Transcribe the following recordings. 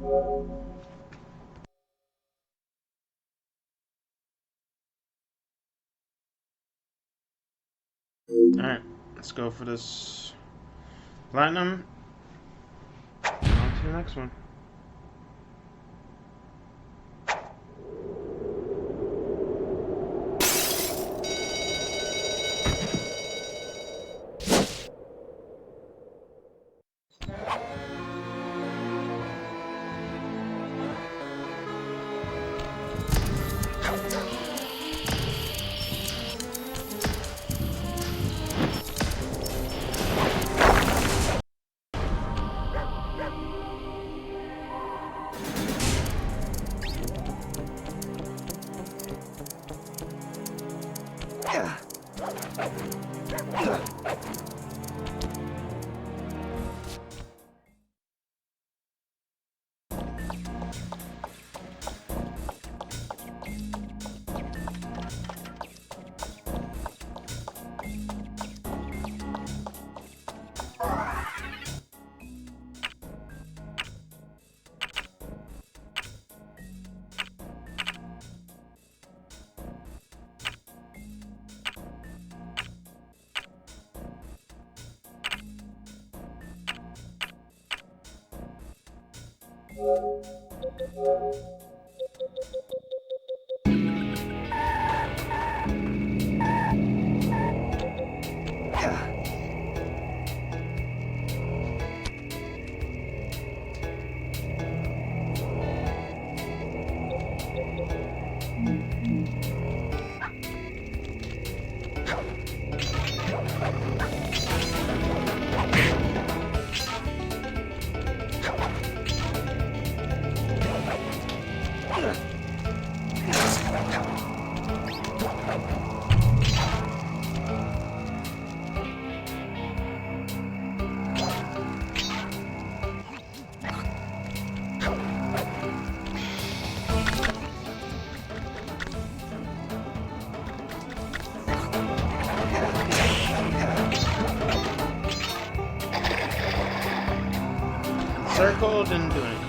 Alright, let's go for this platinum. On to the next one. Circle didn't do anything.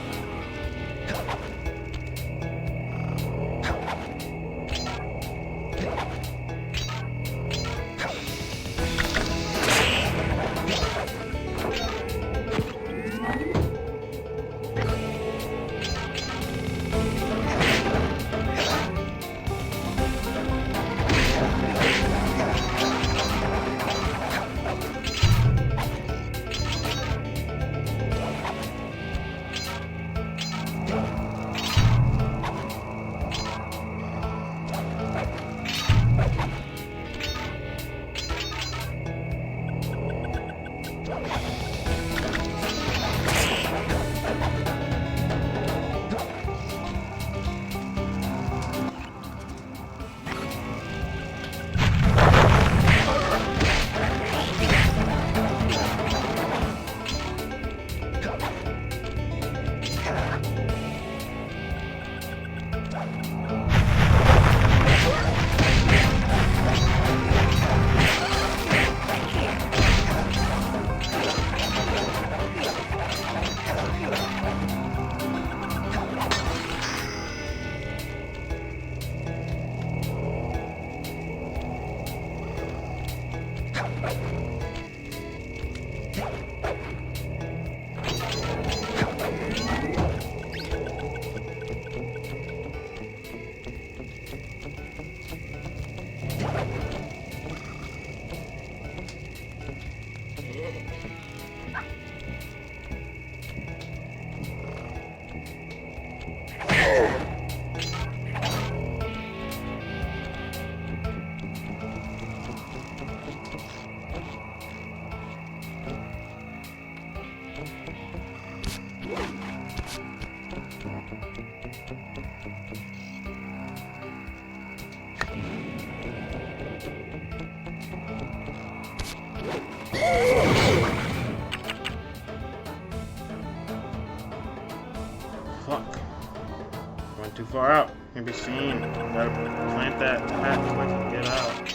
Fuck. Went too far out. Can be seen. Gotta plant that patch so I can get out.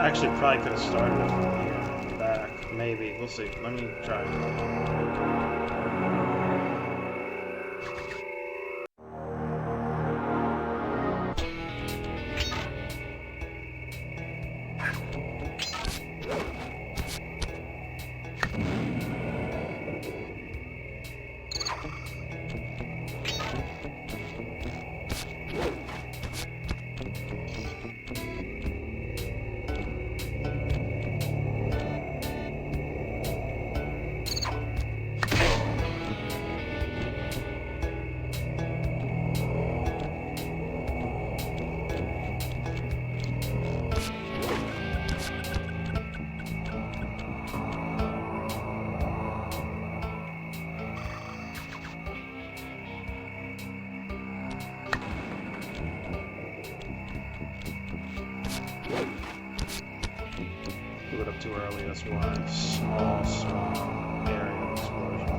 Actually, probably could have started it from here and back. Maybe. We'll see. Let me try. Blew it up too early, that's why. Small area of explosion.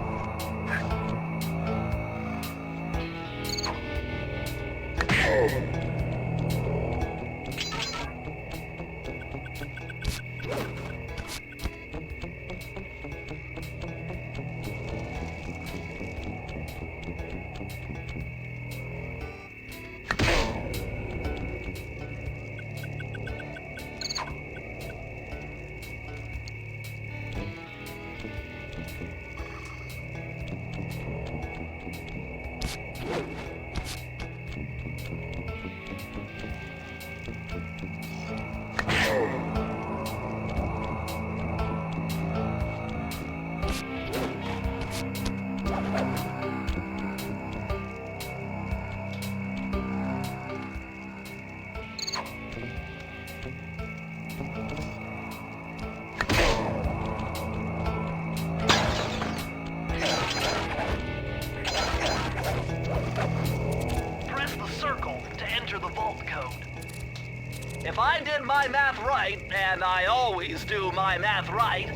If I did my math right, and I always do my math right,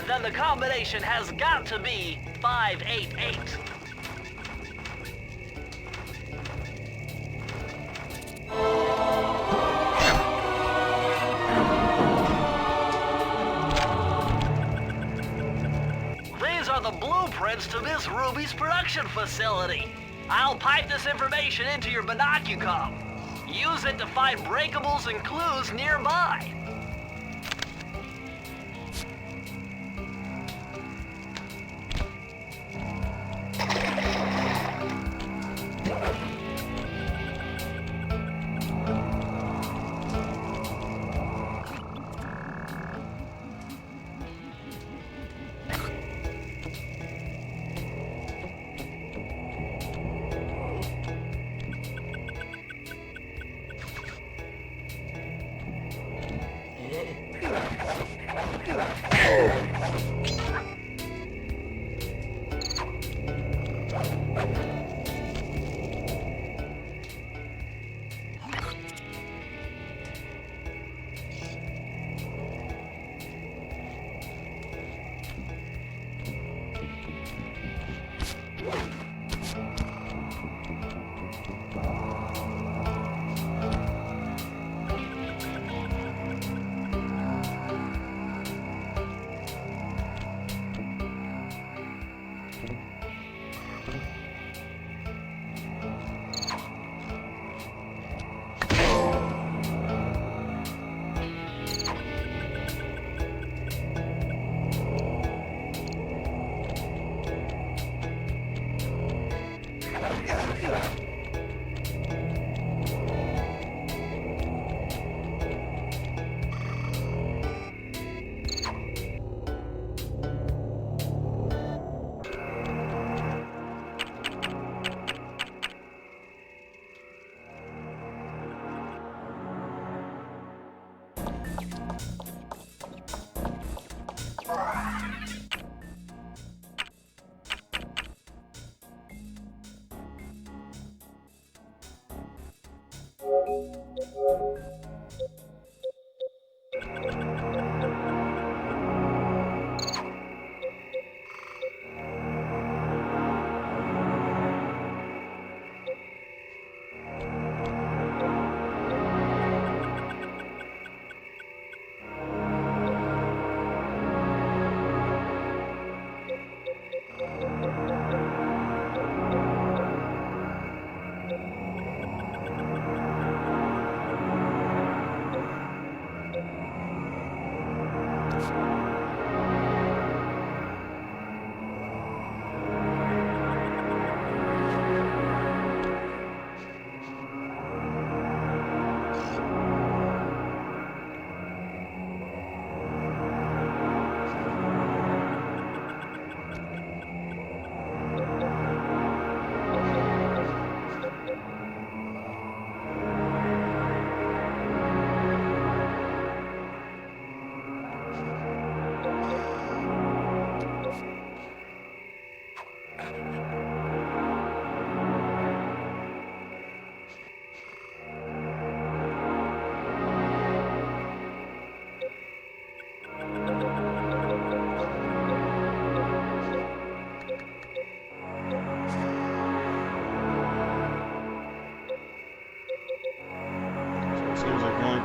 then the combination has got to be 588. These are the blueprints to Miss Ruby's production facility. I'll pipe this information into your binocucom. Use it to find breakables and clues nearby.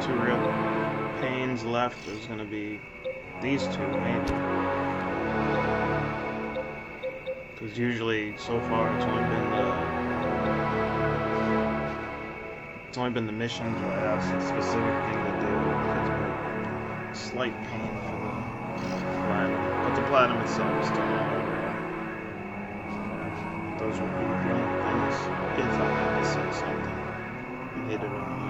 two real pains left is going to be these two, maybe. Because usually, so far, it's only been the missions where I have some specific thing to do. It's been a slight pain for the platinum, but the platinum itself is still not over. Those would be the only things if I had to say something. You hit it on the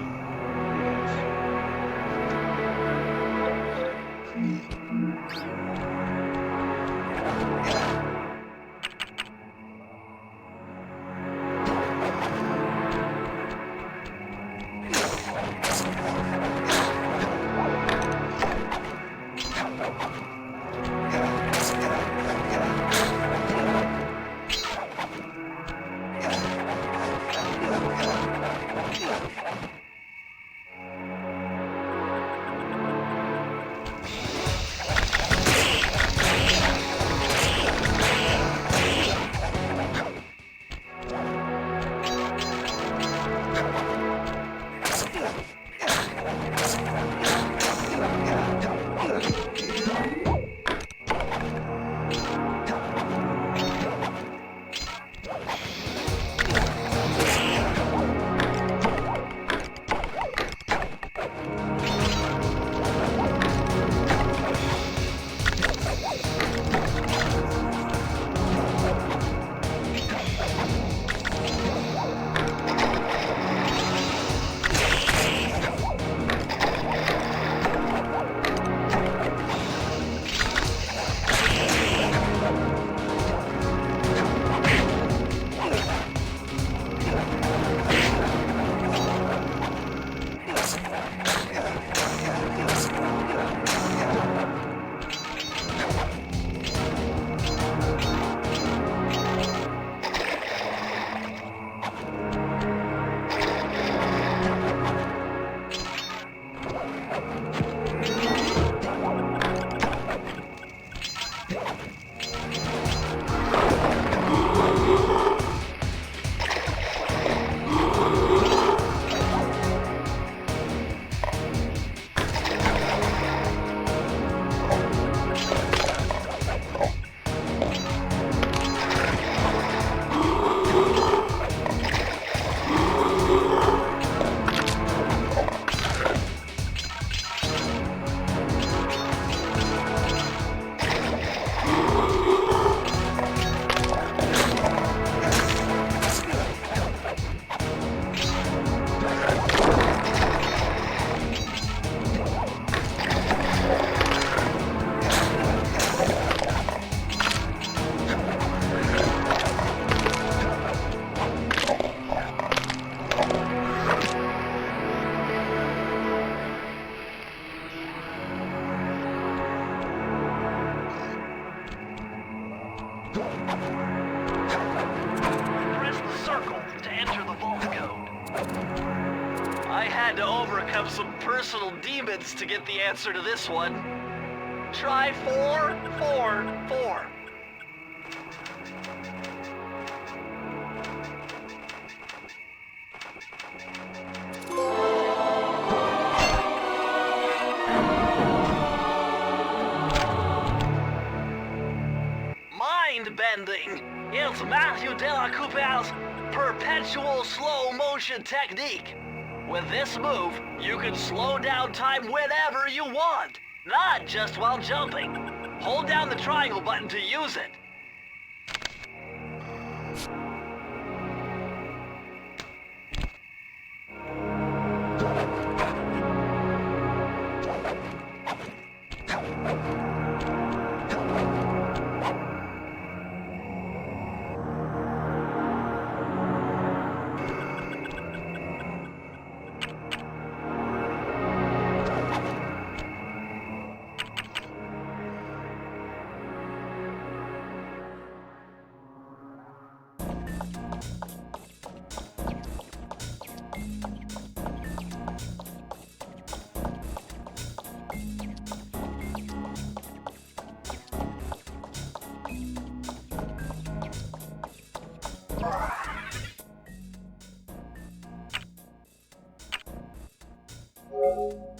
Some personal demons to get the answer to this one. Try 444. Mind bending. It's Matthew Della Coupeau's perpetual slow motion technique. With this move, you can slow down time whenever you want, not just while jumping. Hold down the triangle button to use it. You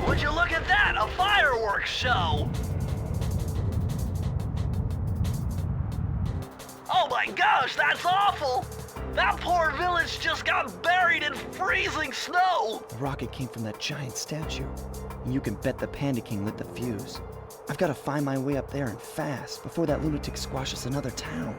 Would you look at that? A fireworks show! Oh my gosh, that's awful! That poor village just got buried in freezing snow! The rocket came from that giant statue, and you can bet the Panda King lit the fuse. I've got to find my way up there and fast before that lunatic squashes another town.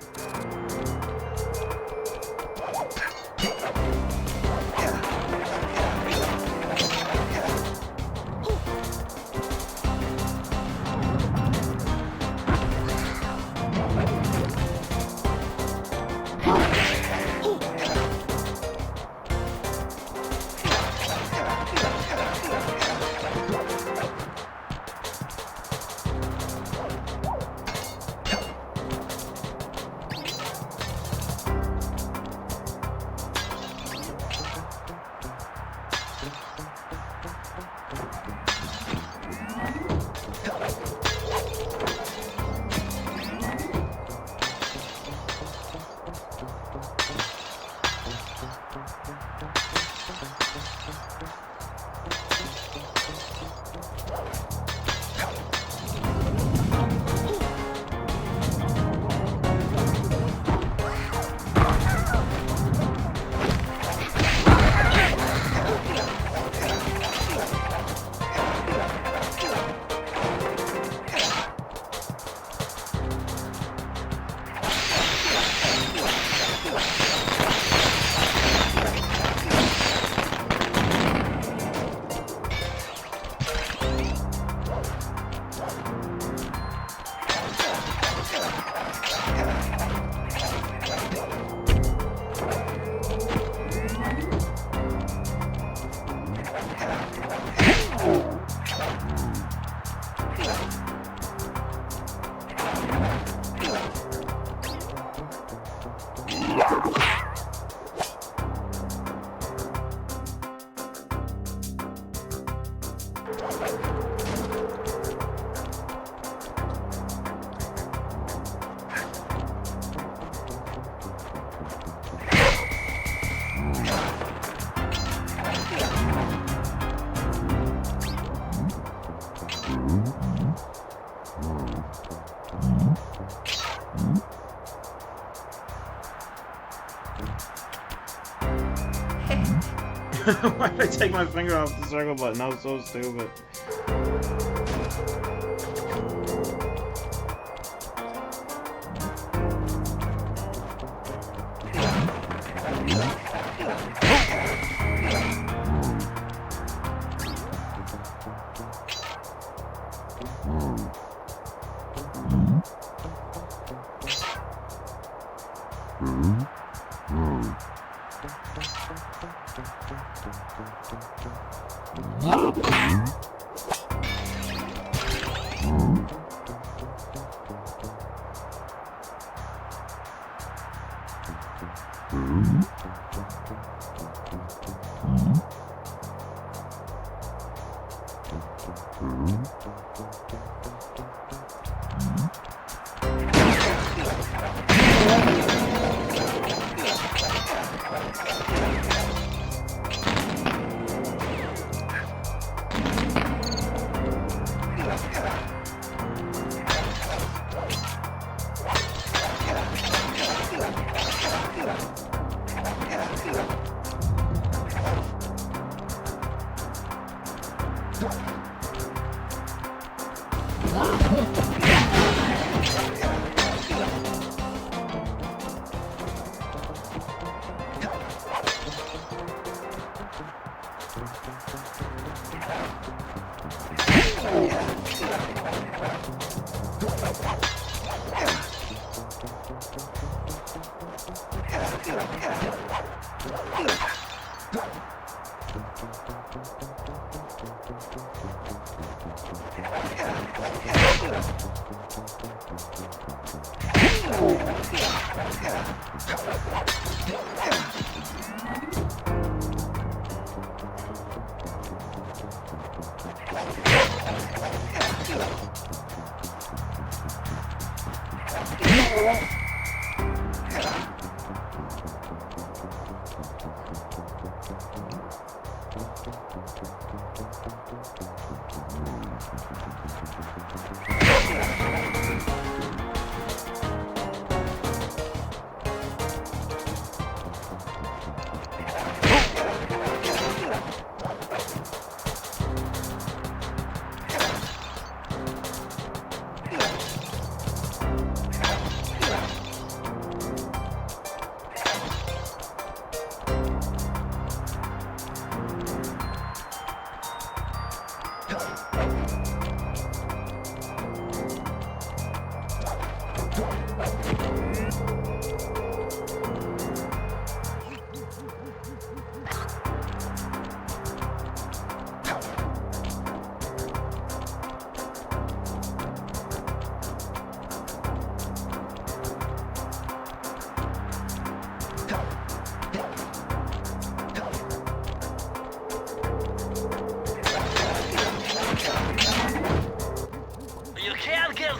Why did I take my finger off the circle button? That was so stupid.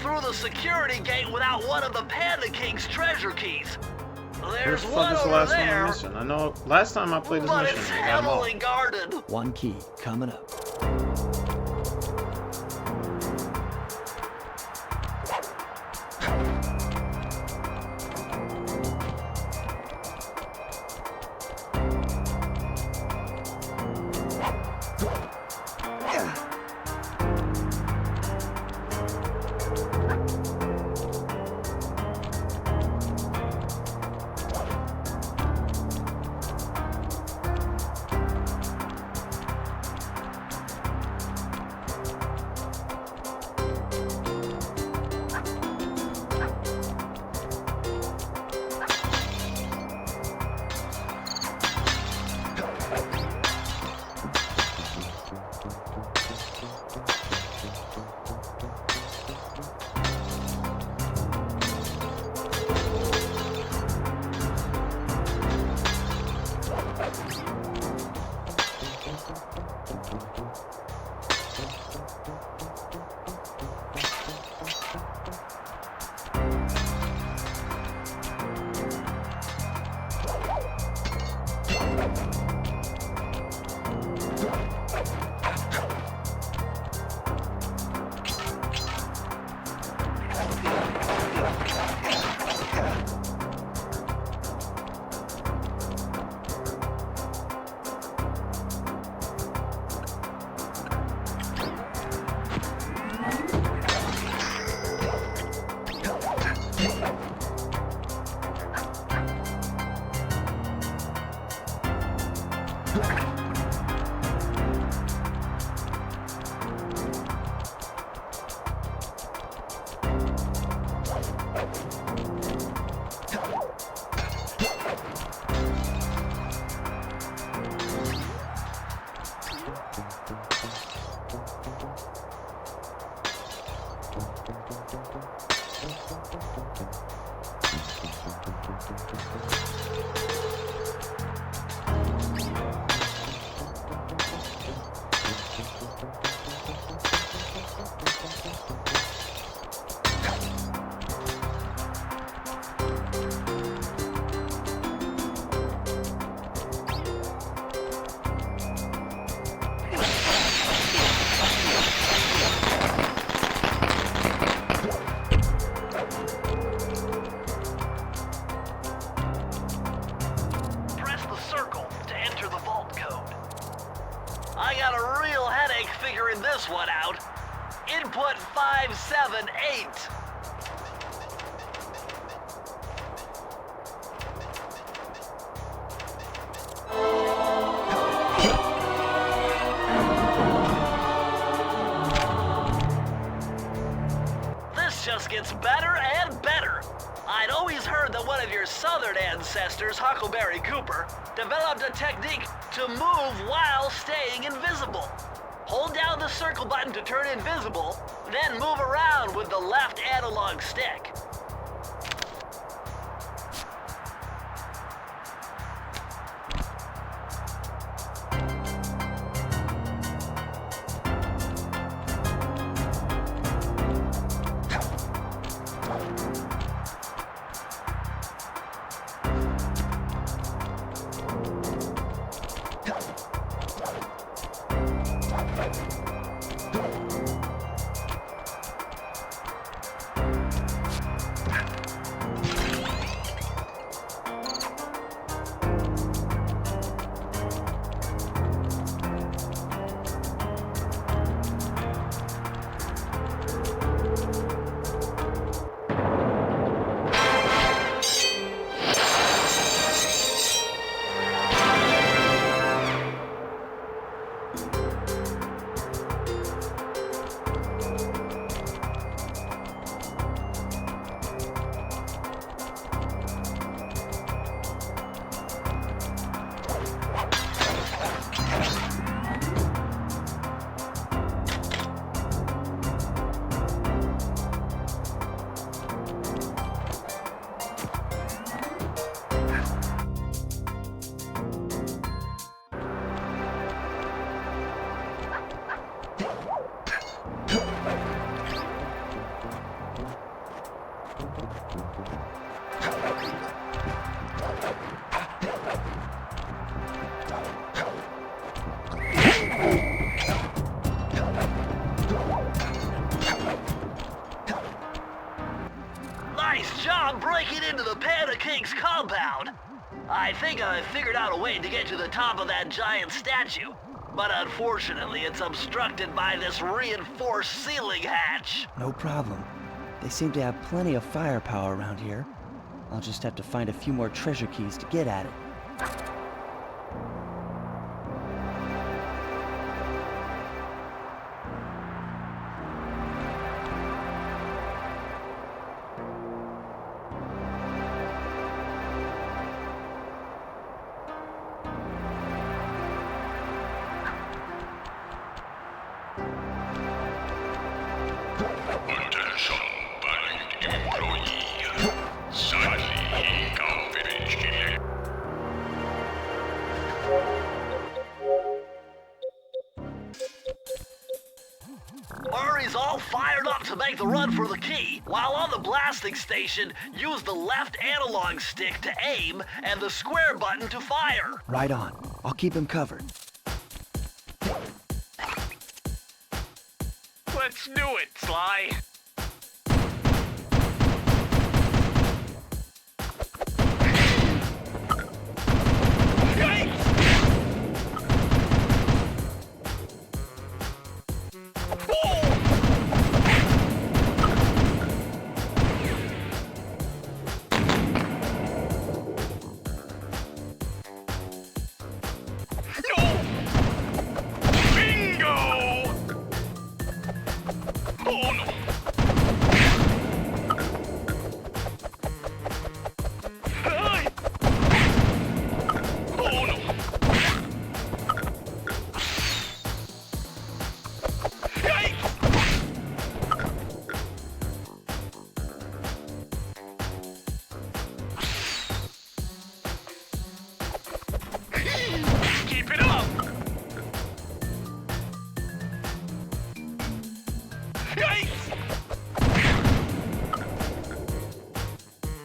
Through the security gate without one of the Panda King's treasure keys. Where There's the fuck one is the over last one there, I'm missing? I know last time I played this but mission, it's I got them all. heavily guarded. One key coming up. I got a real headache figuring this one out. Input 578. This place just gets better and better. I'd always heard that one of your southern ancestors, Huckleberry Cooper, developed a technique to move while staying invisible. Hold down the circle button to turn invisible, then move around with the left analog stick. Nice job breaking into the Panda King's compound. I think I figured out a way to get to the top of that giant statue, but unfortunately it's obstructed by this reinforced ceiling hatch. No problem. They seem to have plenty of firepower around here. I'll just have to find a few more treasure keys to get at it. Murray's all fired up to make the run for the key. While on the blasting station, use the left analog stick to aim and the square button to fire. Right on. I'll keep him covered. Let's do it, Sly.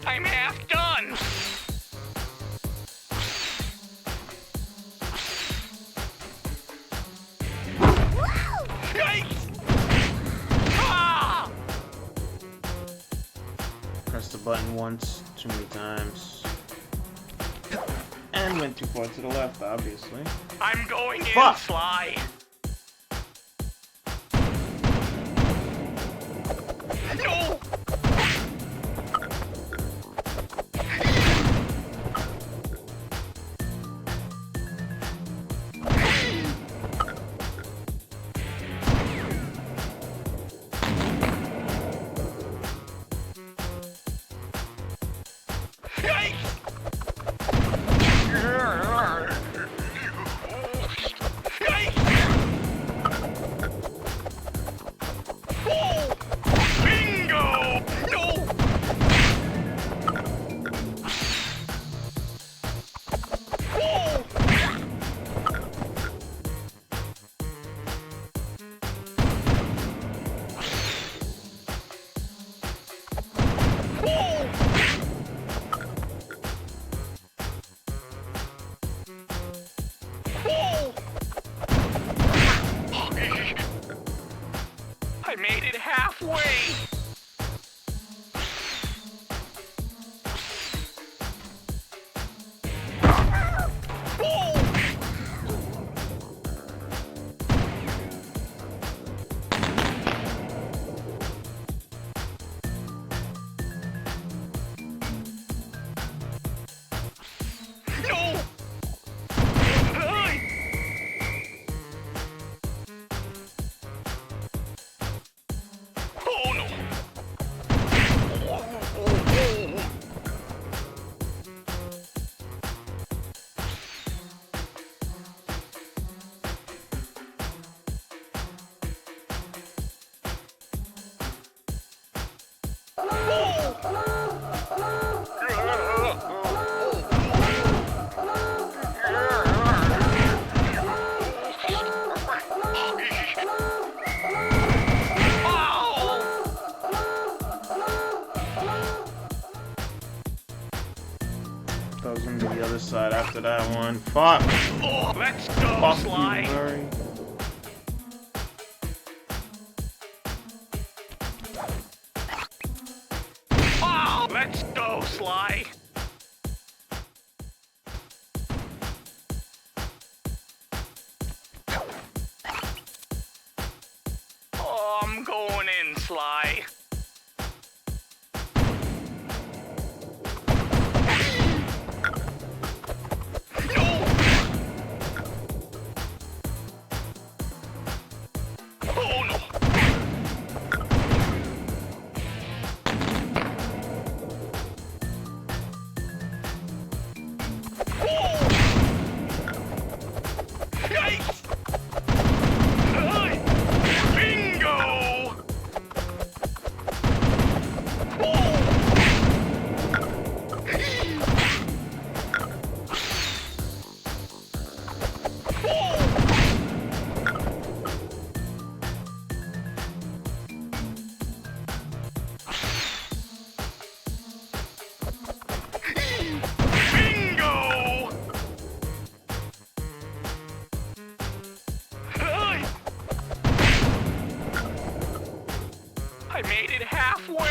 I'm half done. Ah! Press the button once, too many times. And went too far to the left, obviously. I'm going in, Fuck. Sly. No! I made it halfway! I was gonna do the other side after that one. Fuck! Let's go, Fuck Sly! you, Murray. Oh, let's go, Sly! Oh, I'm going in, Sly. I made it halfway!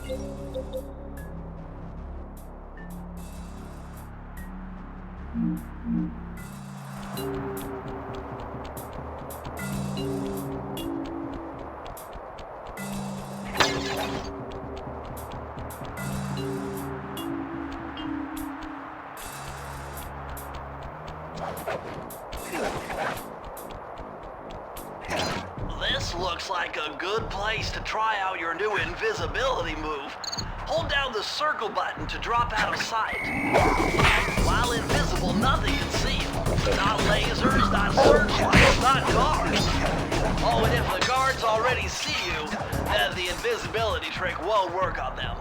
This looks like a good place to try out your new invisibility move. Hold down the circle button to drop out of sight. While invisible, nothing can see you. Not lasers, not searchlights, not guards. Oh, and if the guards already see you, then the invisibility trick won't work on them.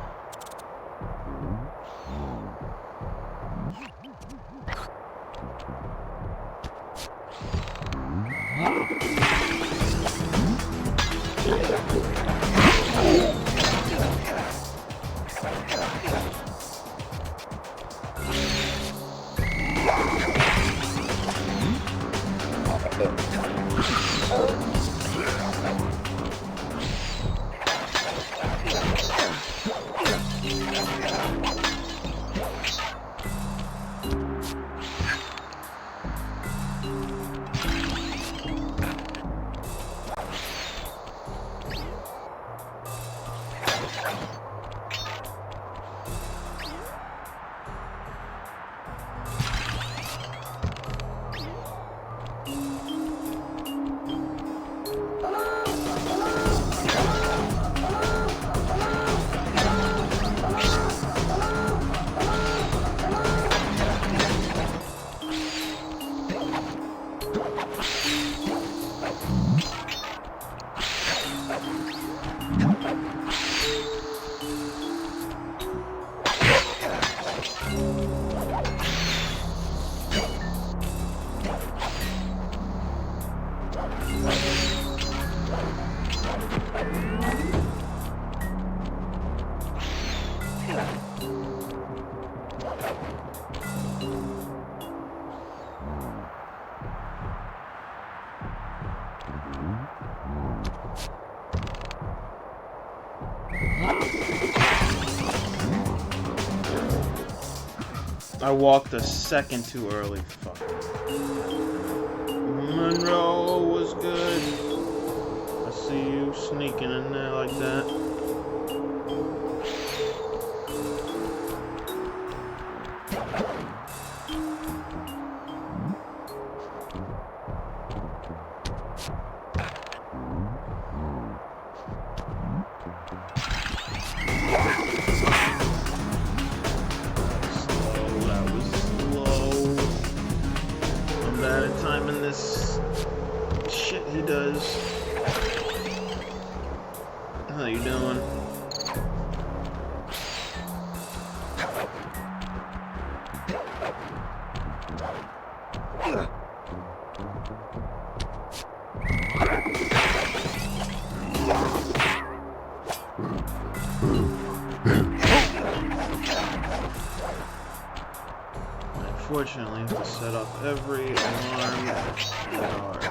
I walked a second too early. Fuck. Monroe was good. I see you sneaking in there like that. How you doing? Unfortunately, I have to set off every alarm guard.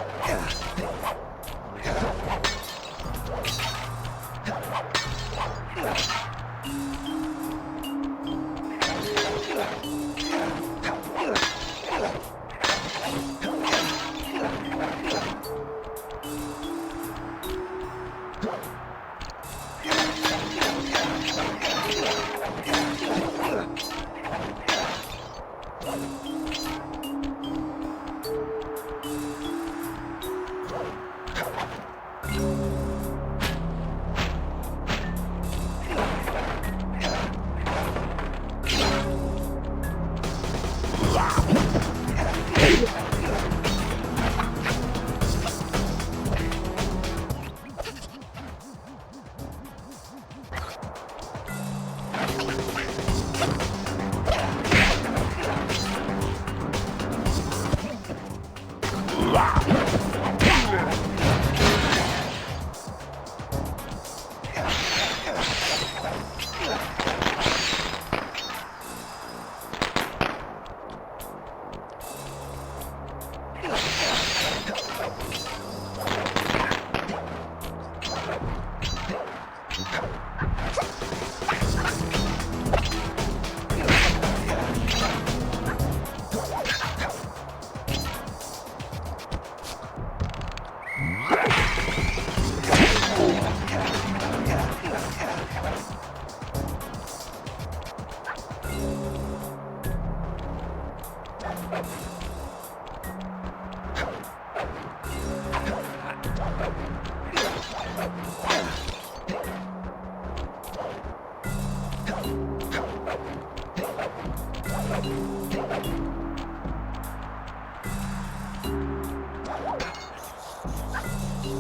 Were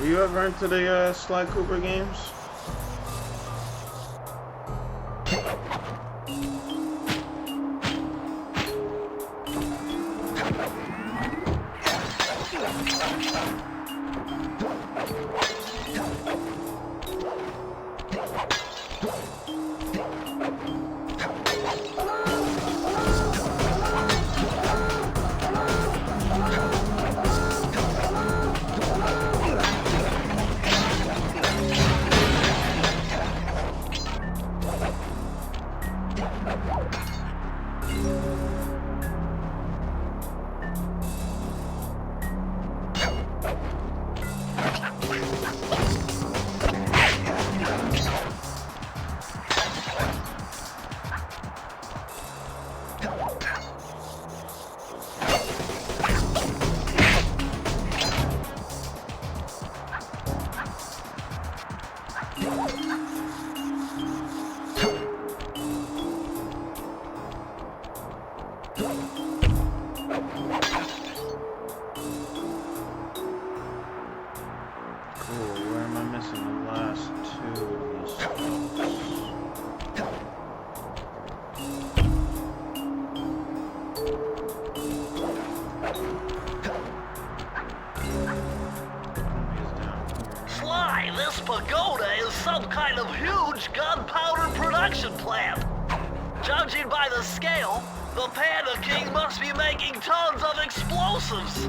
you ever into the Sly Cooper games? This pagoda is some kind of huge gunpowder production plant. Judging by the scale, the Panda King must be making tons of explosives.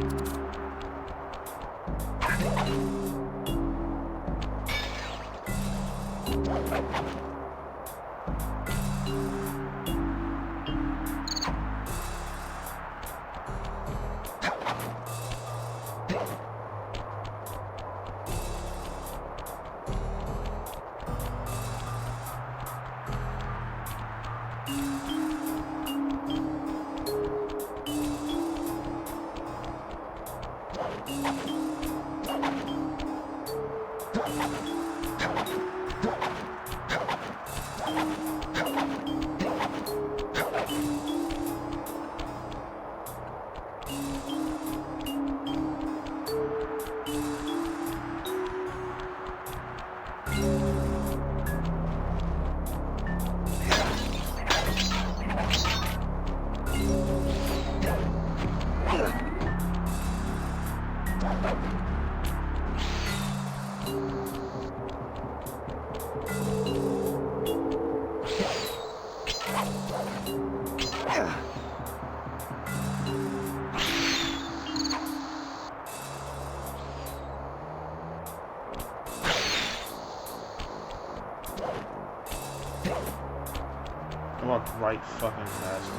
I walked right fucking past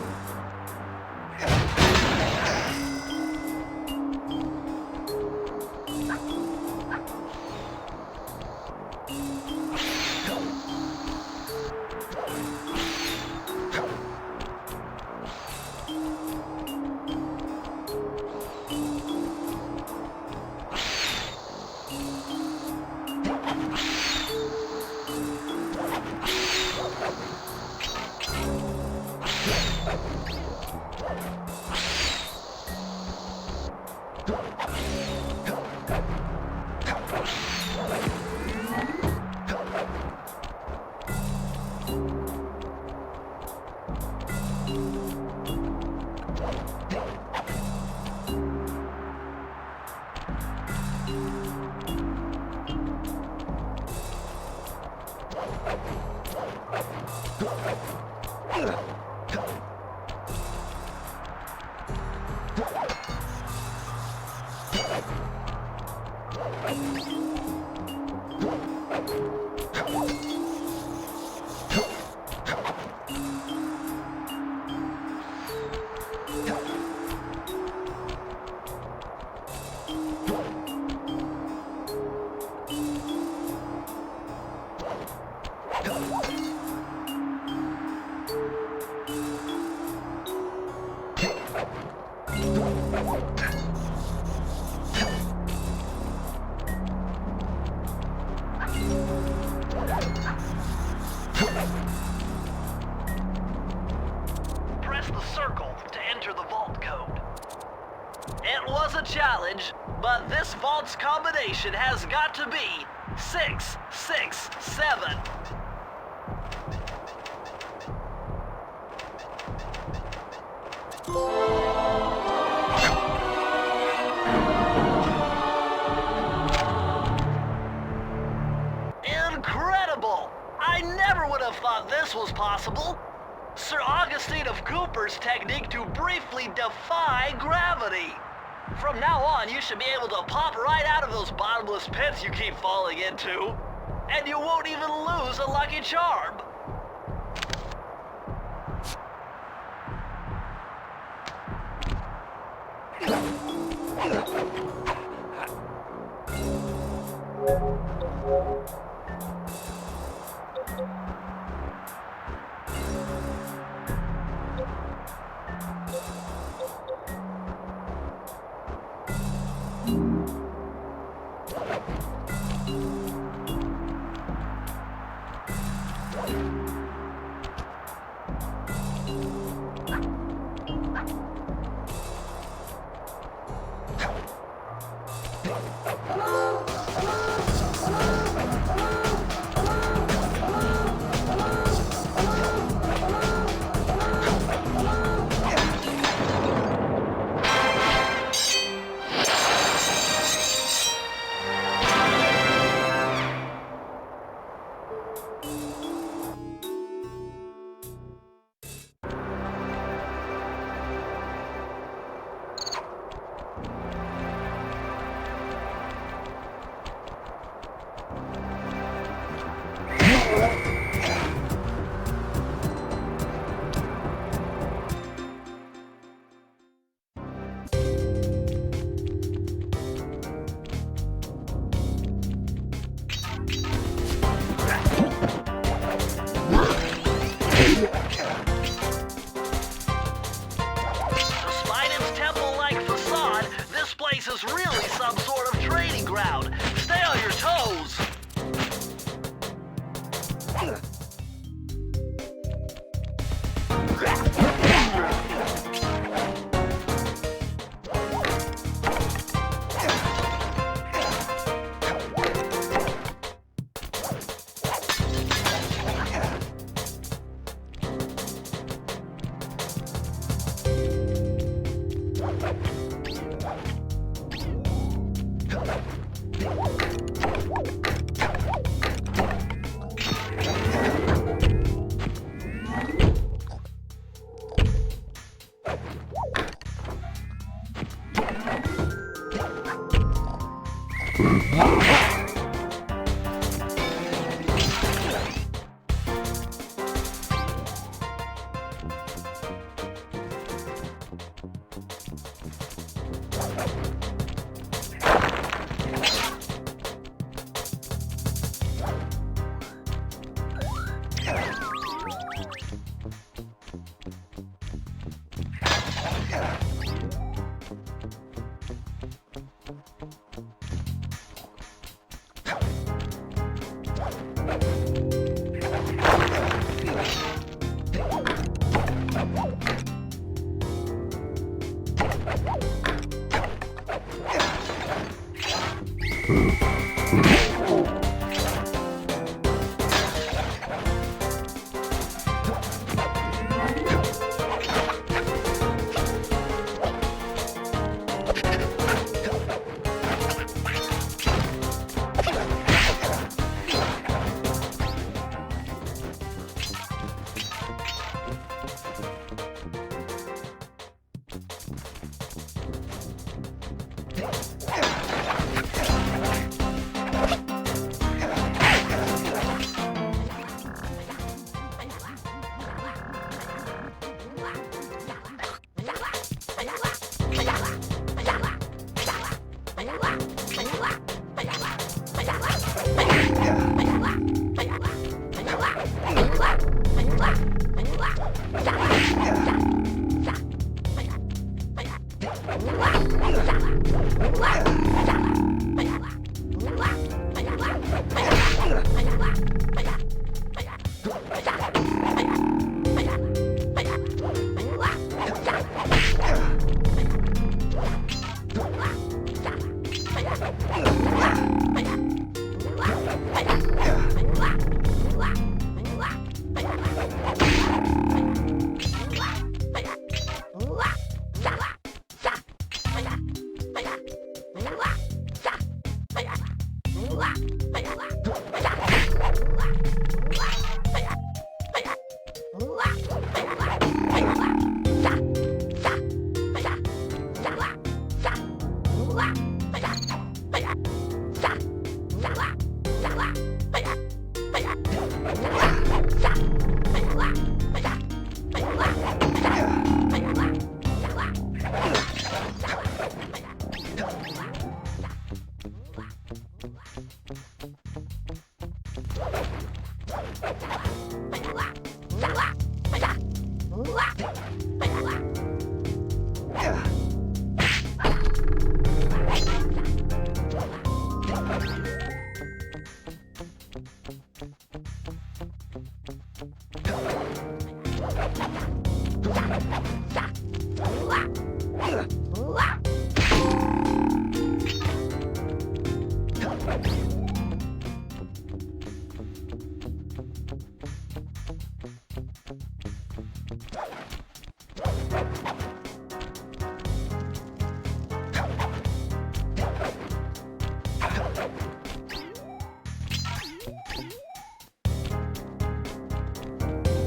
the circle to enter the vault code. It was a challenge, but this vault's combination has got to be 667. Incredible! I never would have thought this was possible. Sir Augustine of Cooper's technique to briefly defy gravity. From now on, you should be able to pop right out of those bottomless pits you keep falling into, and you won't even lose a lucky charm. Despite its temple-like facade, this place is really some sort of training ground. Stay on your toes.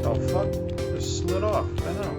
Oh fuck, just slid off, I know.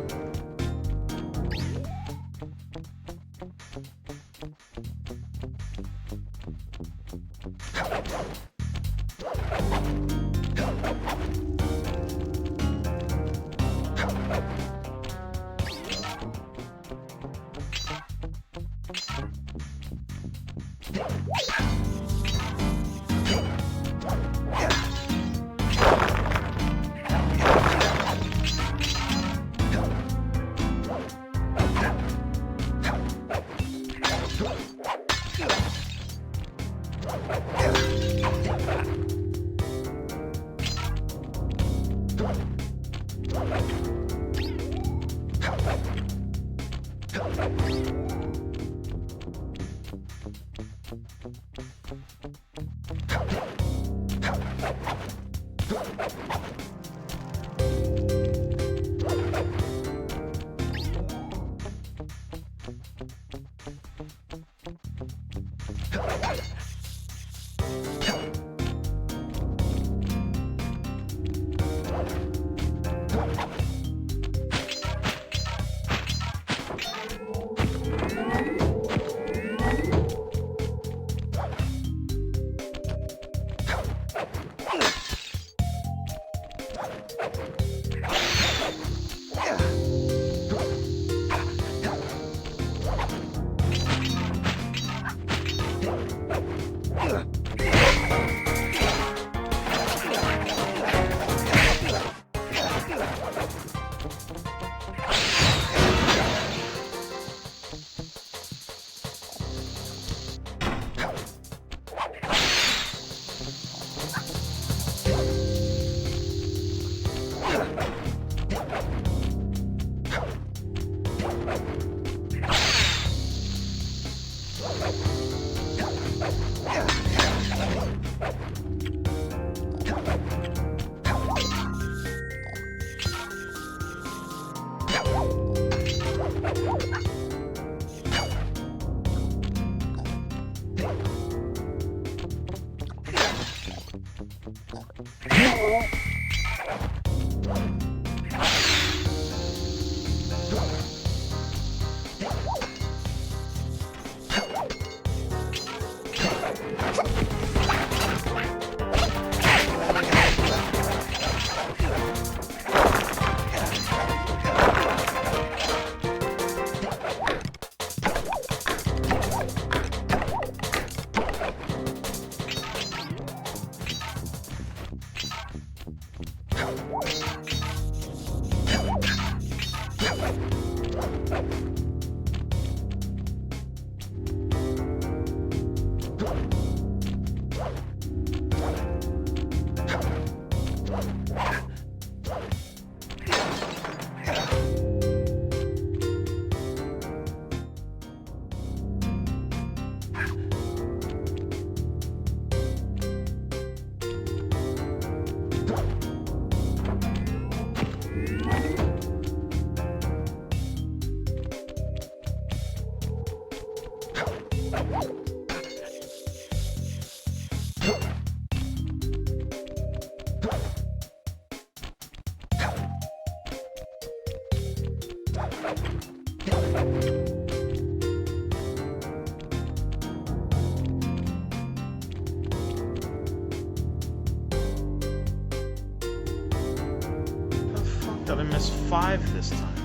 Did I miss 5 this time?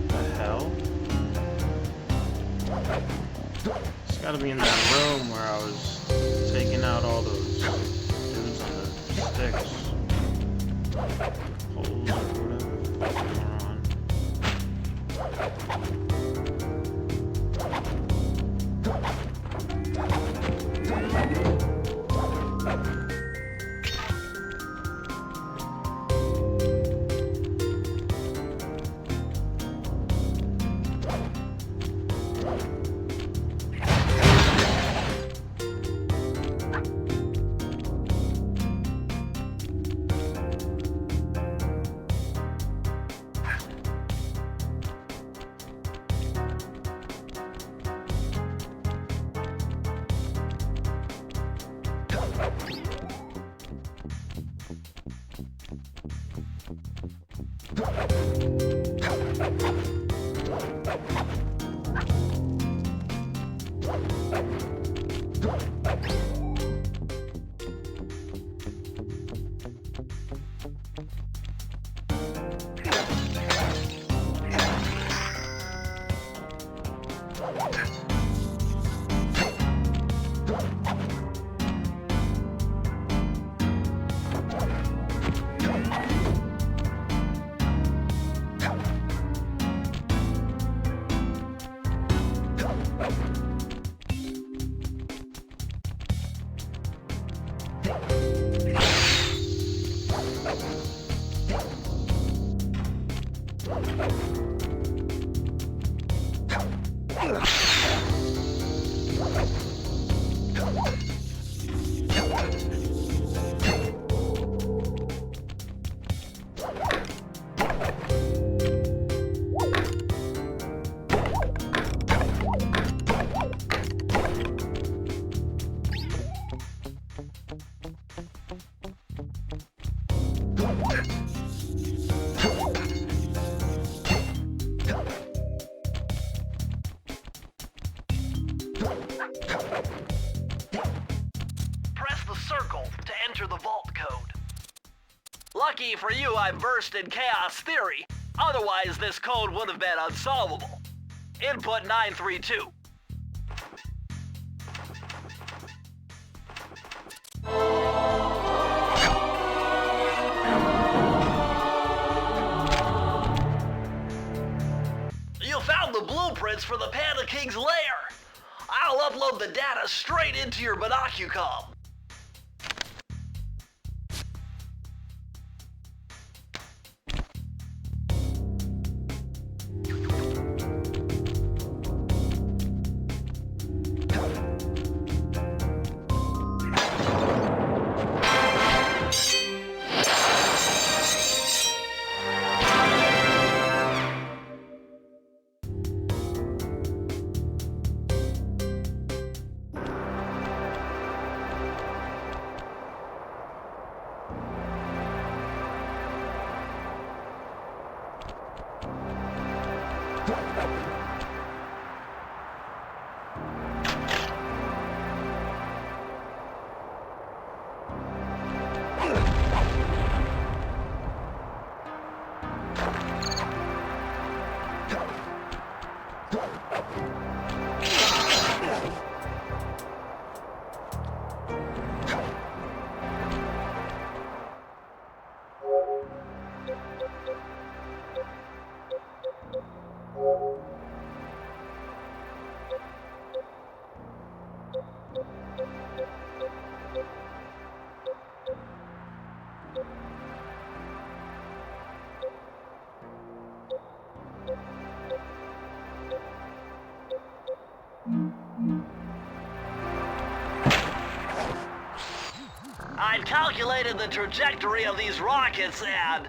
The hell? It's gotta be in that room where I was taking out all those dudes on the sticks. Holes or whatever they were on. Lucky for you, I burst in chaos theory. Otherwise, this code would have been unsolvable. Input 932. You found the blueprints for the Panda King's lair. I'll upload the data straight into your binocucom. I've calculated the trajectory of these rockets, and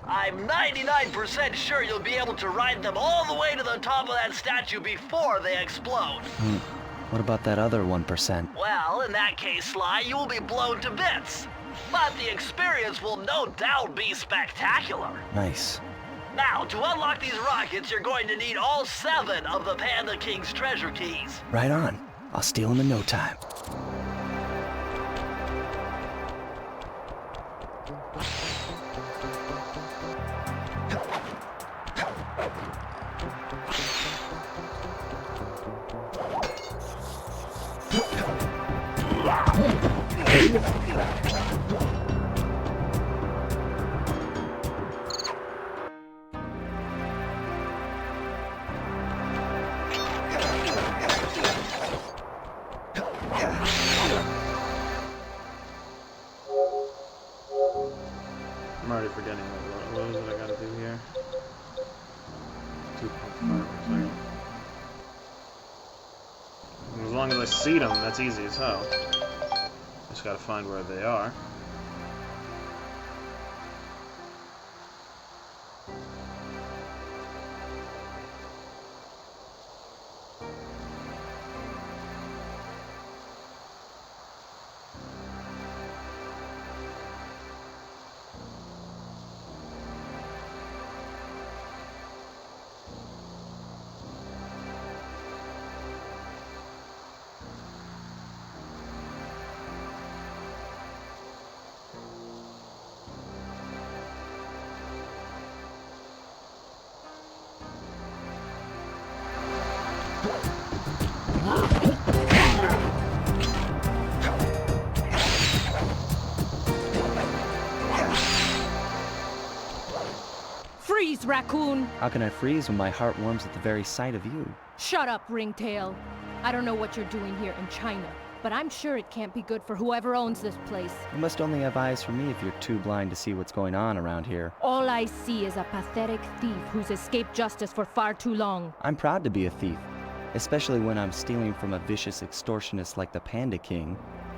I'm 99% sure you'll be able to ride them all the way to the top of that statue before they explode. What about that other 1%? Well, in that case, Sly, you will be blown to bits. But the experience will no doubt be spectacular. Nice. Now, to unlock these rockets, you're going to need all 7 of the Panda King's treasure keys. Right on. I'll steal them in no time. I'm already forgetting what is it I gotta do here. 2.5 As long as I see them, that's easy as hell. Just gotta find where they are. Freeze, Raccoon! How can I freeze when my heart warms at the very sight of you? Shut up, Ringtail. I don't know what you're doing here in China, but I'm sure it can't be good for whoever owns this place. You must only have eyes for me if you're too blind to see what's going on around here. All I see is a pathetic thief who's escaped justice for far too long. I'm proud to be a thief, especially when I'm stealing from a vicious extortionist like the Panda King.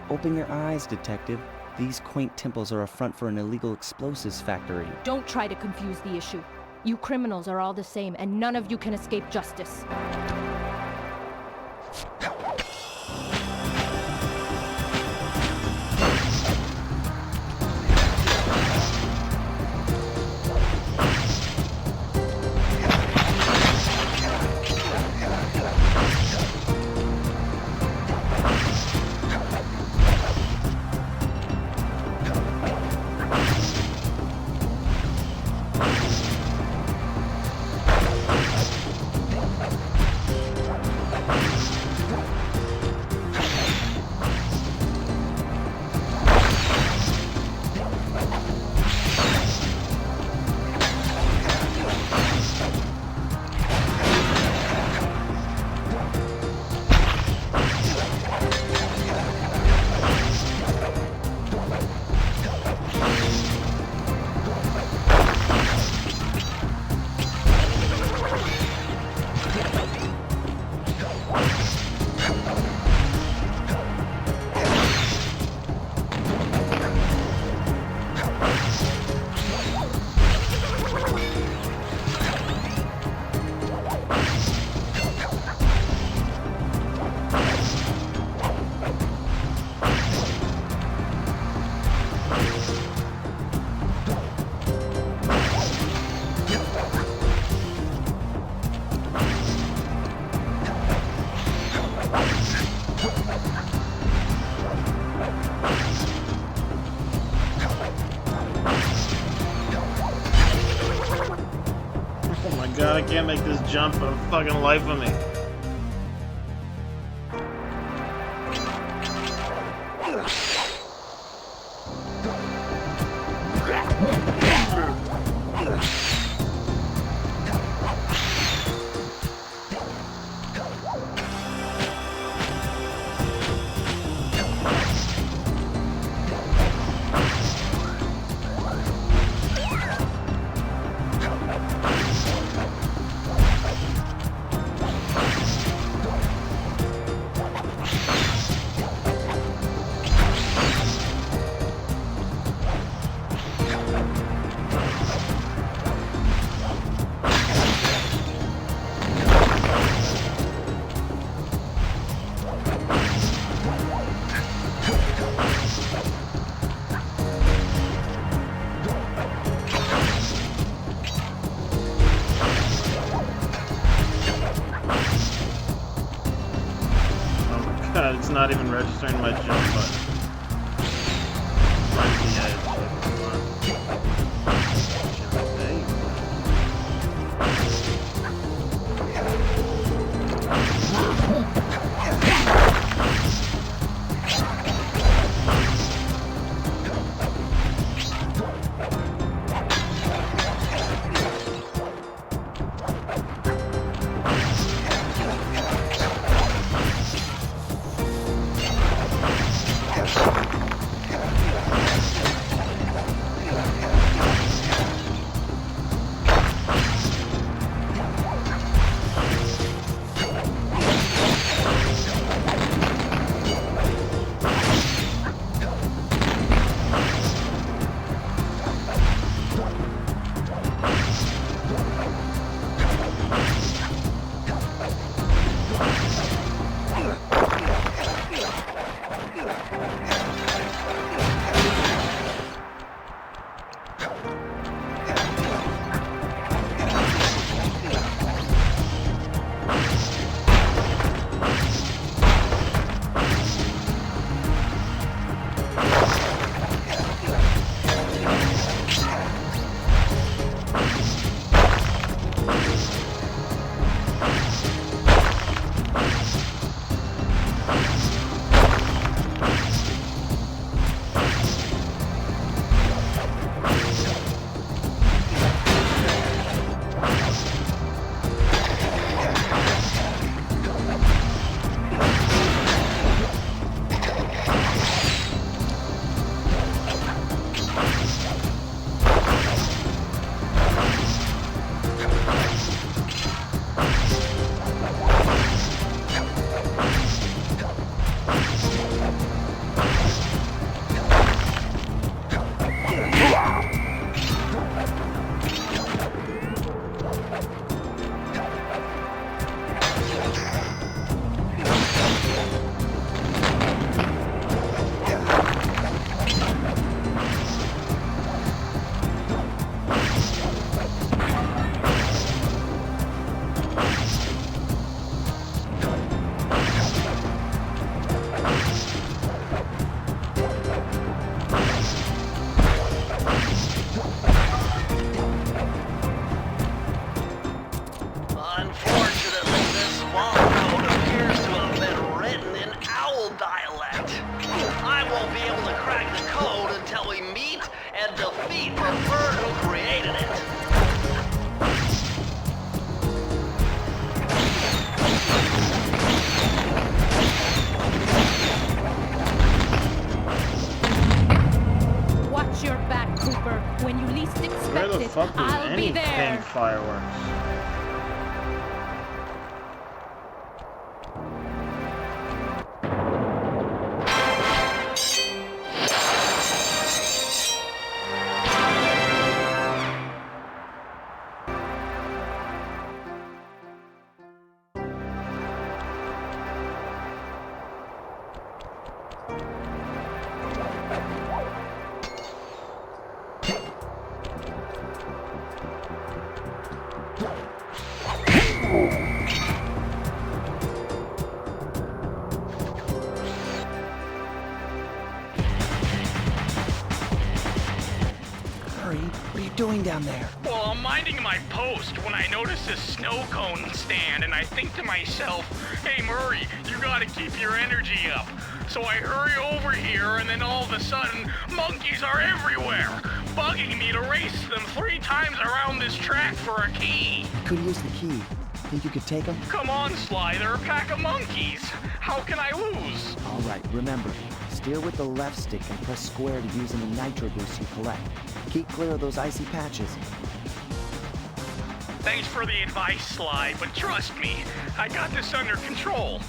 Open your eyes, detective. These quaint temples are a front for an illegal explosives factory. Don't try to confuse the issue. You criminals are all the same, and none of you can escape justice. God, I can't make this jump for the fucking life of me. God, it's not even registering my jump button. Right to the edge, like, come on. There you I'll be any there. pink fireworks. Hurry, what are you doing down there? Well, I'm minding my post when I notice this snow cone stand, and I think to myself, hey Murray, you gotta keep your energy up. So I hurry over here, and then all of a sudden, monkeys are everywhere, bugging me to race them 3 times around this track for a key. Could use the key. Think you could take them? Come on, Sly, they're a pack of monkeys. How can I lose? All right, remember, steer with the left stick and press square to use any nitro boosts you collect. Keep clear of those icy patches. Thanks for the advice, Sly, but trust me, I got this under control.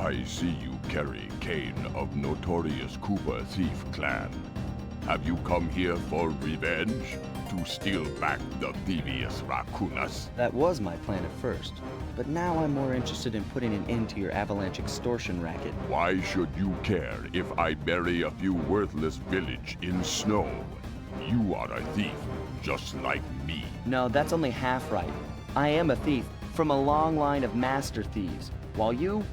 I see you carry Kane of notorious Cooper Thief clan. Have you come here for revenge? To steal back the Thievius Raccoonus? That was my plan at first, but now I'm more interested in putting an end to your avalanche extortion racket. Why should you care if I bury a few worthless village in snow? You are a thief, just like me. No, that's only half right. I am a thief from a long line of master thieves, while you're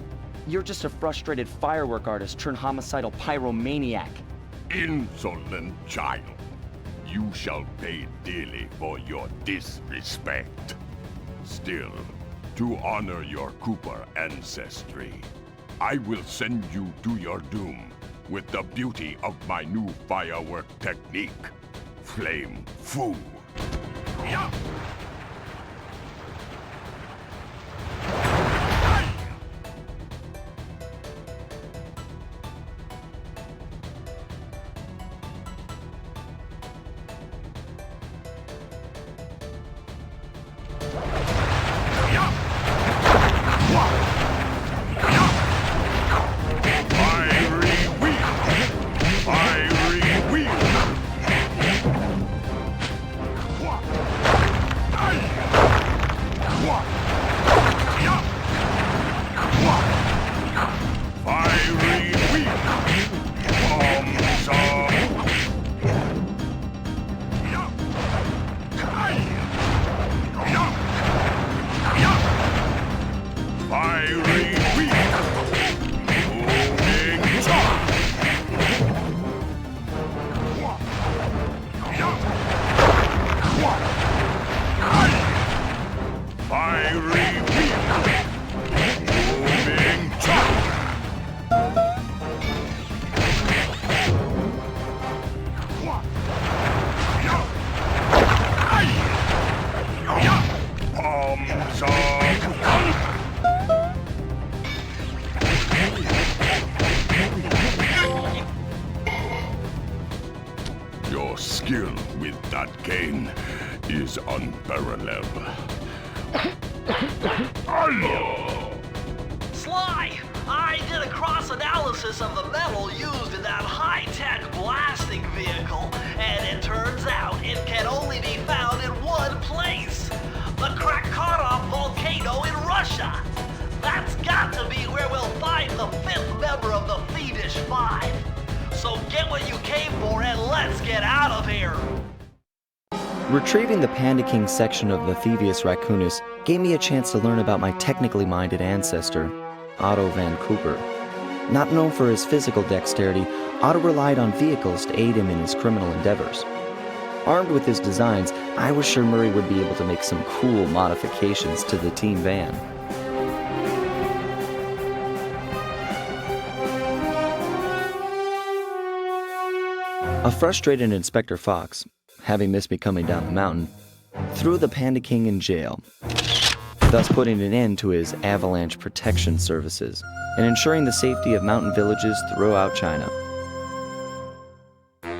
just a frustrated firework artist turned homicidal pyromaniac. Insolent child. You shall pay dearly for your disrespect. Still, to honor your Cooper ancestry, I will send you to your doom with the beauty of my new firework technique, Flame Fu. Yeah. Your skill with that cane is unparalleled. Sly, I did a cross-analysis of the metal used in that high-tech blasting vehicle, and it turns out it can only be found in one place. The Krakatoa volcano in Russia. That's got to be where we'll find the 5th member of the Fiendish Five. So get what you came for and let's get out of here. Retrieving the Panda King section of the Thievius Raccoonus gave me a chance to learn about my technically minded ancestor, Otto van Cooper. Not known for his physical dexterity, Otto relied on vehicles to aid him in his criminal endeavors. Armed with his designs, I was sure Murray would be able to make some cool modifications to the team van. A frustrated Inspector Fox, having missed me coming down the mountain, threw the Panda King in jail, thus putting an end to his avalanche protection services and ensuring the safety of mountain villages throughout China.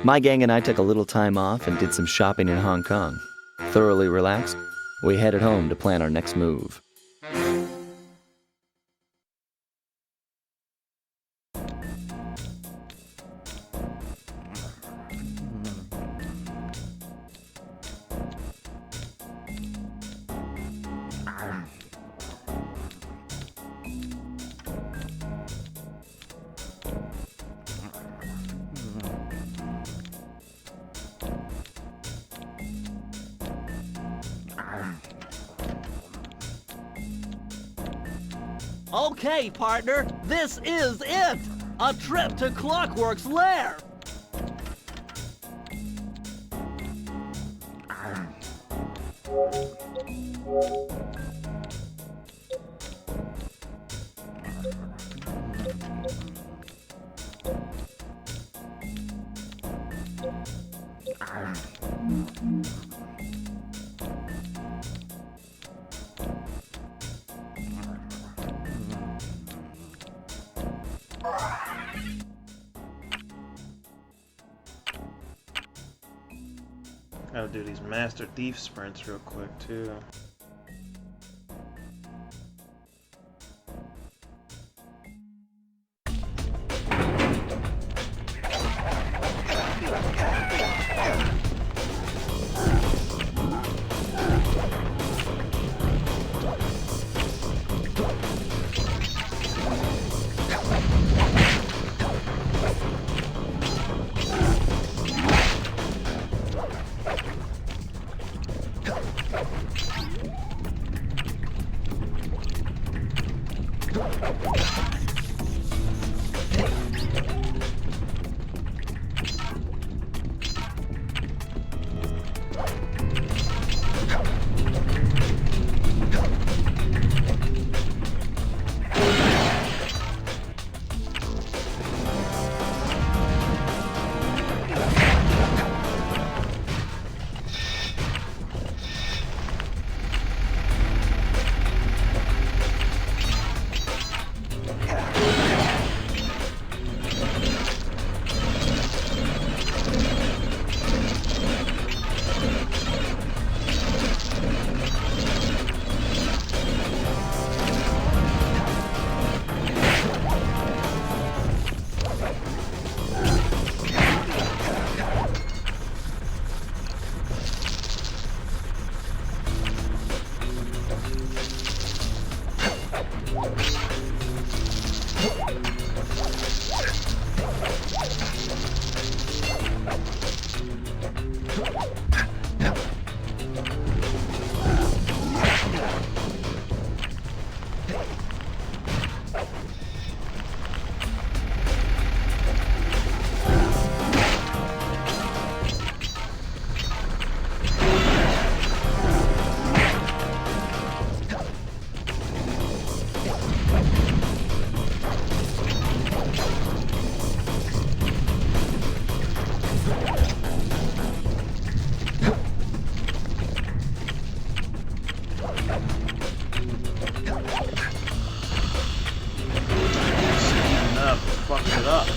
My gang and I took a little time off and did some shopping in Hong Kong. Thoroughly relaxed, we headed home to plan our next move. Okay, partner, this is it! A trip to Clockwork's lair! Gotta do these Master Thief sprints real quick, too. Fucked it up.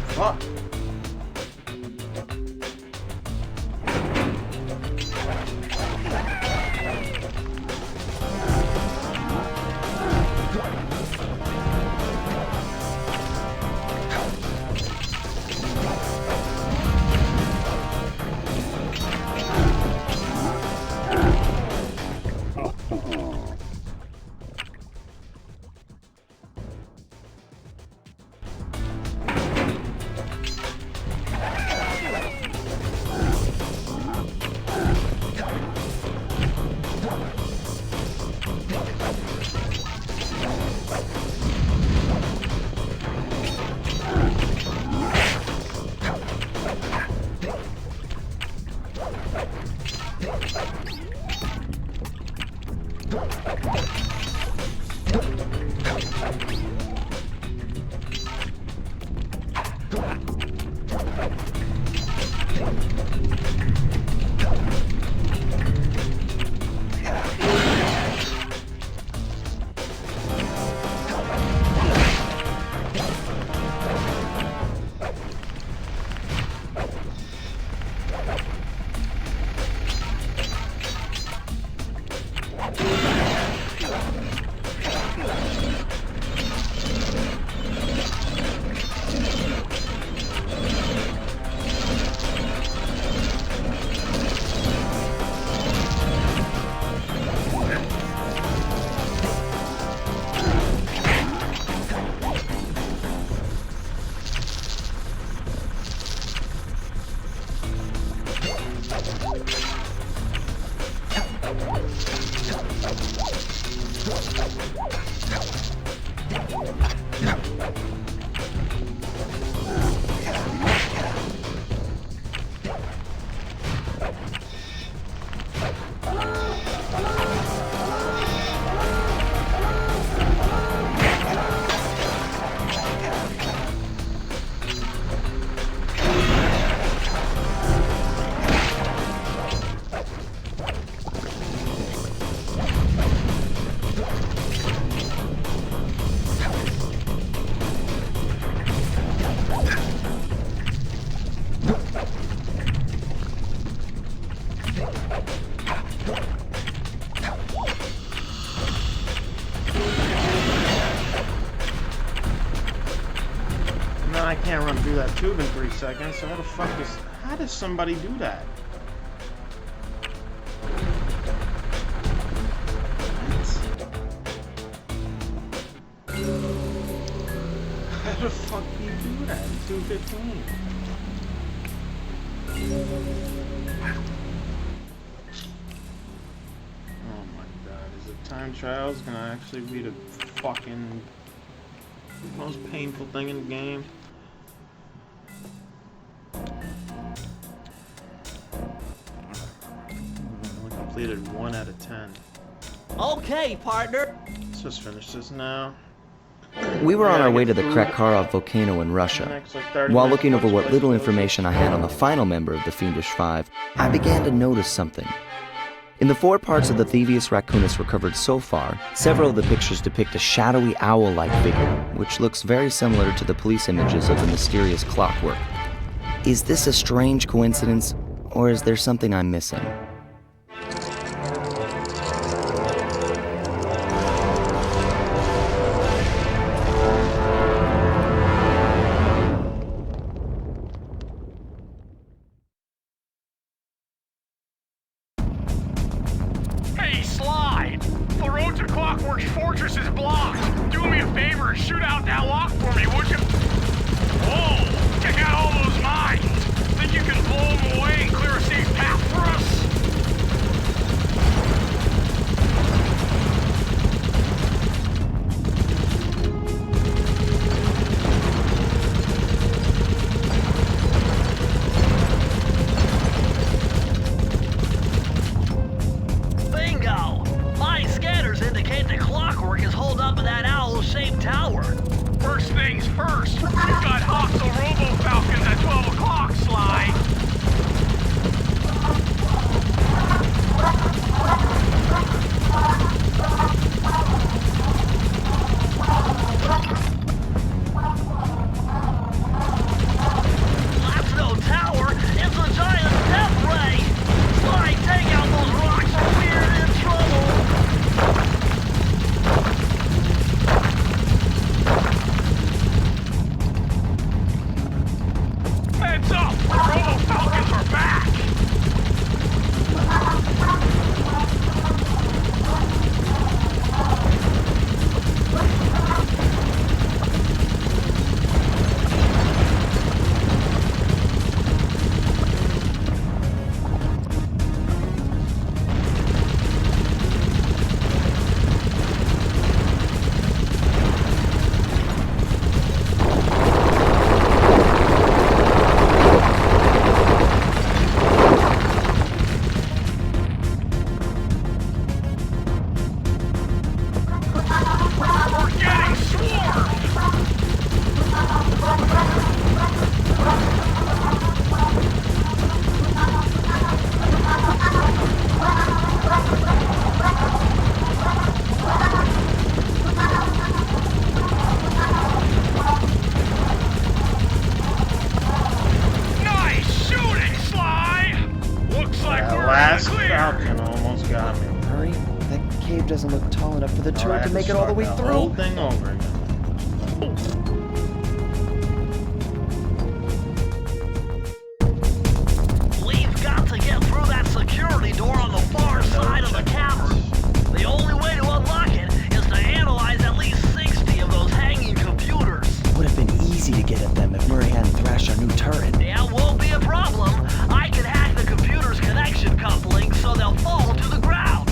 Fuck. I can't run through that tube in 3 seconds, so how does somebody do that? How the fuck do you do that in 2:15? Oh my god, is it time trials gonna actually be the fucking most painful thing in the game? We completed 1 out of 10. Okay, partner. Let's just finish this now. We were on our way to the Krakkarov volcano in Russia. Next, like 30 While minutes looking over what left. little information I had on the final member of the Fiendish Five, I began to notice something. In the 4 parts of the Thievius Raccoonus recovered so far, several of the pictures depict a shadowy owl-like figure, which looks very similar to the police images of the mysterious clockwork. Is this a strange coincidence, or is there something I'm missing? Hey, Slide! The road to Clockwork's fortress is blocked. Do me a favor and shoot out that lock for me, would you? Whoa! Check out all those mines! Think you can blow them away and clear a safe path for us? turret to make it all the way The through. whole thing over again. We've got to get through that security door on the far side of the cavern. The only way to unlock it is to analyze at least 60 of those hanging computers. Would have been easy to get at them if Murray hadn't thrashed our new turret. Yeah, won't be a problem. I can hack the computer's connection coupling so they'll fall to the ground.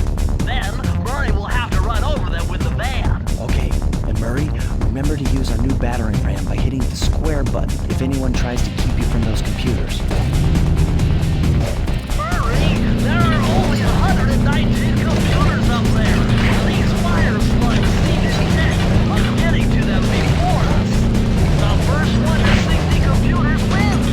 Then, Murray will have to run over them with the van. Okay, and Murray, remember to use our new battering ram by hitting the square button if anyone tries to keep you from those computers. Murray, there are only 119 computers up there. These fire slugs seem intent on getting to them before us. The first one to 60 computers wins.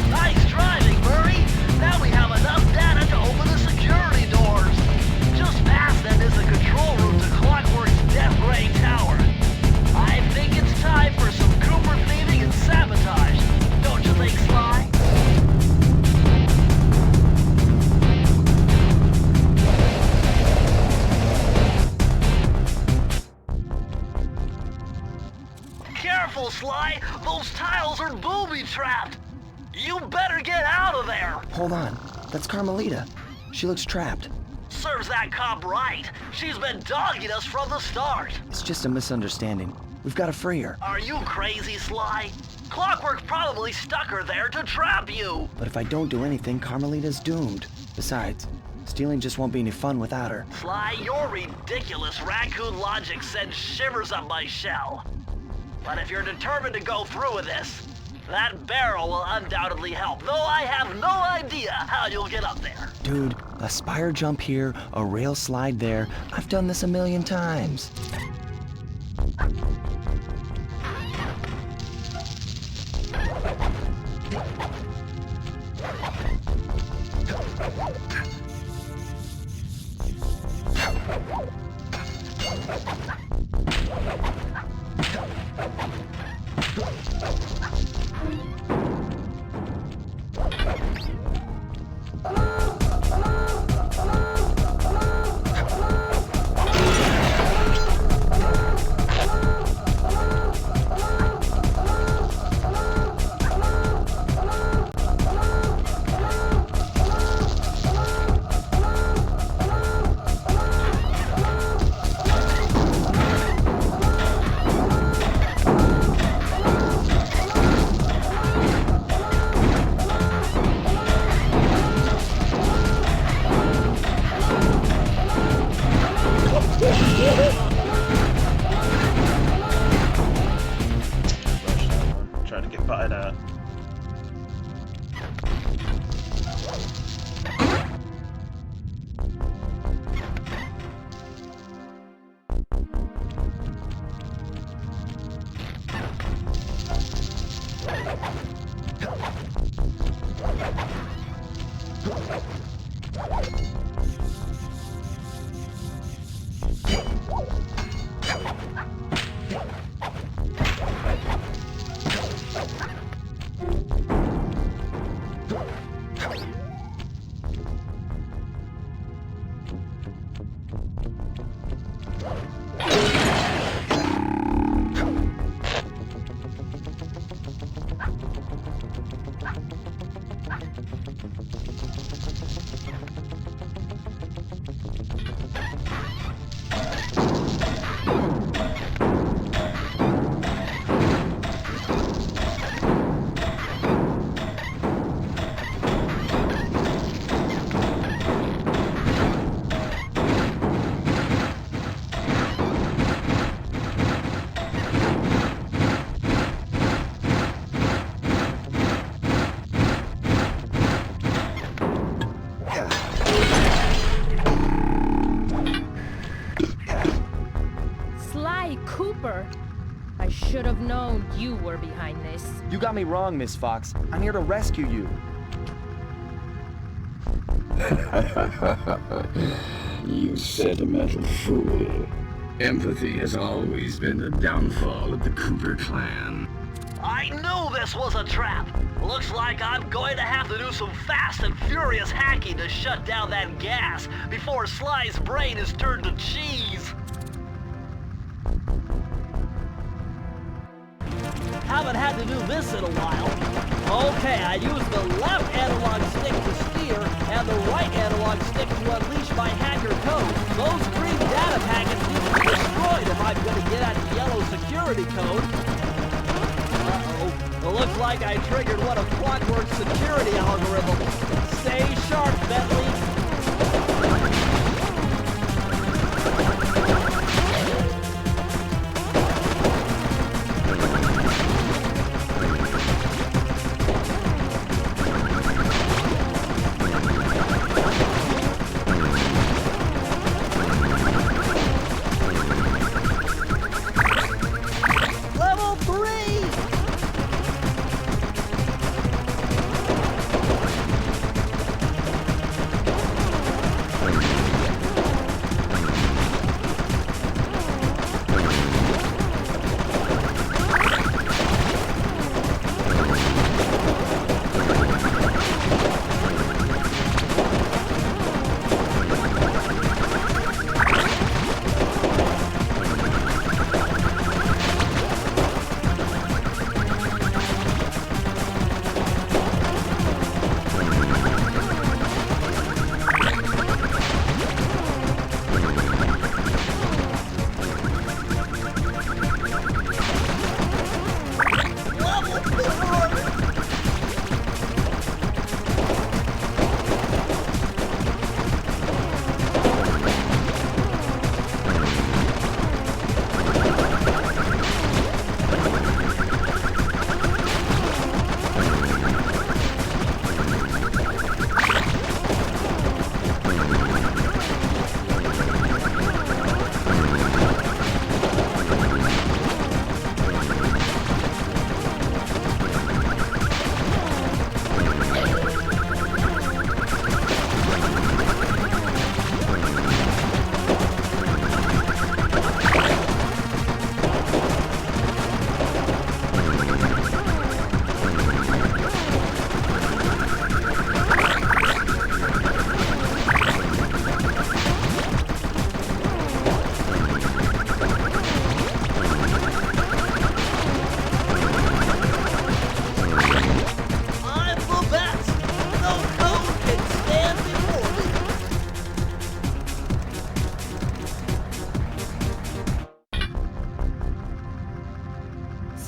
Nice driving, Murray. Now we have enough data to open the security doors. Just past them is the control room to Clockwork's Death Ray Tower. I think it's time for some Cooper thieving and sabotage. Don't you think, Sly? Careful, Sly! Those tiles are booby-trapped! You better get out of there! Hold on, that's Carmelita. She looks trapped. Serves that cop right. She's been dogging us from the start. It's just a misunderstanding. We've got to free her. Are you crazy, Sly? Clockwork probably stuck her there to trap you. But if I don't do anything, Carmelita's doomed. Besides, stealing just won't be any fun without her. Sly, your ridiculous raccoon logic sends shivers up my shell. But if you're determined to go through with this, that barrel will undoubtedly help, though I have no idea how you'll get up there. Dude, a spire jump here, a rail slide there. I've done this a million times. Try to get by that. I should have known you were behind this. You got me wrong, Miss Fox. I'm here to rescue you. You sentimental fool. Empathy has always been the downfall of the Cooper clan. I knew this was a trap. Looks like I'm going to have to do some fast and furious hacking to shut down that gas before Sly's brain is turned to cheese. Haven't had to do this in a while. Okay, I use the left analog stick to steer and the right analog stick to unleash my hacker code. Those green data packets need to be destroyed if I'm going to get at the yellow security code. Uh-oh. Well, looks like I triggered one of Clockwork's security algorithms. Stay sharp, Bentley.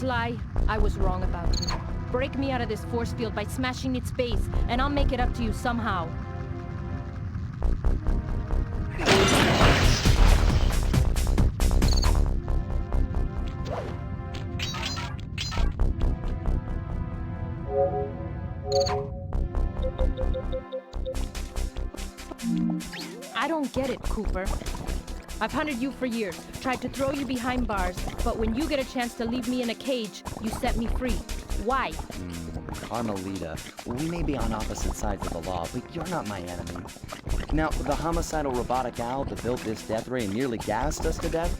Sly, I was wrong about you. Break me out of this force field by smashing its base, and I'll make it up to you somehow. I don't get it, Cooper. I've hunted you for years, tried to throw you behind bars, but when you get a chance to leave me in a cage, you set me free. Why? Carmelita, we may be on opposite sides of the law, but you're not my enemy. Now, the homicidal robotic owl that built this death ray and nearly gassed us to death,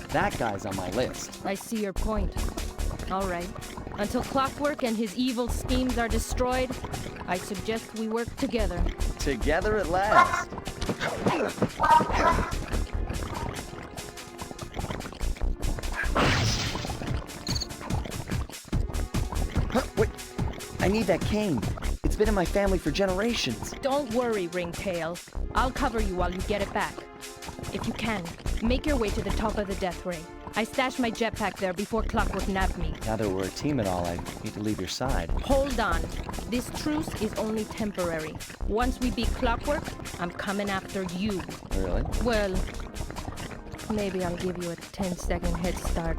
that guy's on my list. I see your point. All right. Until Clockwork and his evil schemes are destroyed, I suggest we work together. Together at last. Huh, wait. I need that cane. It's been in my family for generations. Don't worry, Ringtail. I'll cover you while you get it back. If you can, make your way to the top of the Death Ray. I stashed my jetpack there before Clockwork nabbed me. Now that we're a team and all, I need to leave your side. Hold on. This truce is only temporary. Once we beat Clockwork, I'm coming after you. Really? Well, maybe I'll give you a 10-second head start.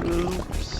Oops.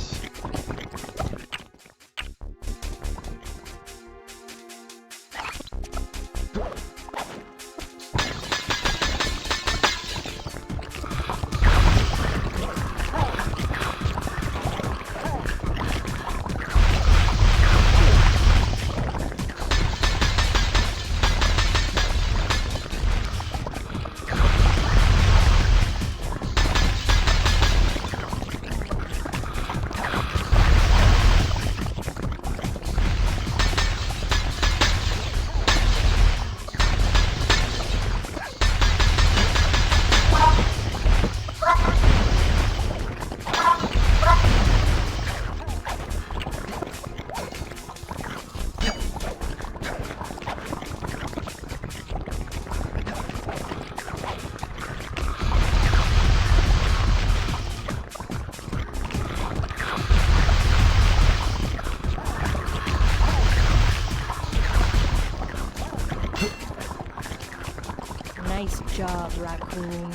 Nice job, Raccoon.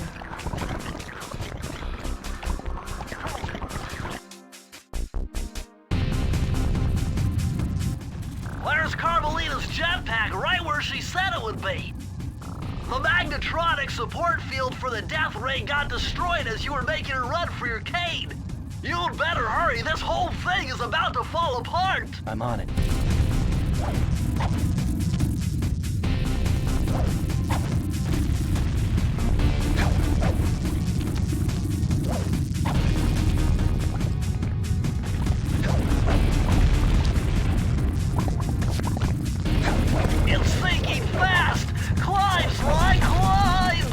Where's Carmelita's jetpack? Right where she said it would be. The magnetronic support field for the Death Ray got destroyed as you were making a run for your cane. You'd better hurry. This whole thing is about to fall apart. I'm on it. It's sinking fast. Climb, Sly, climb.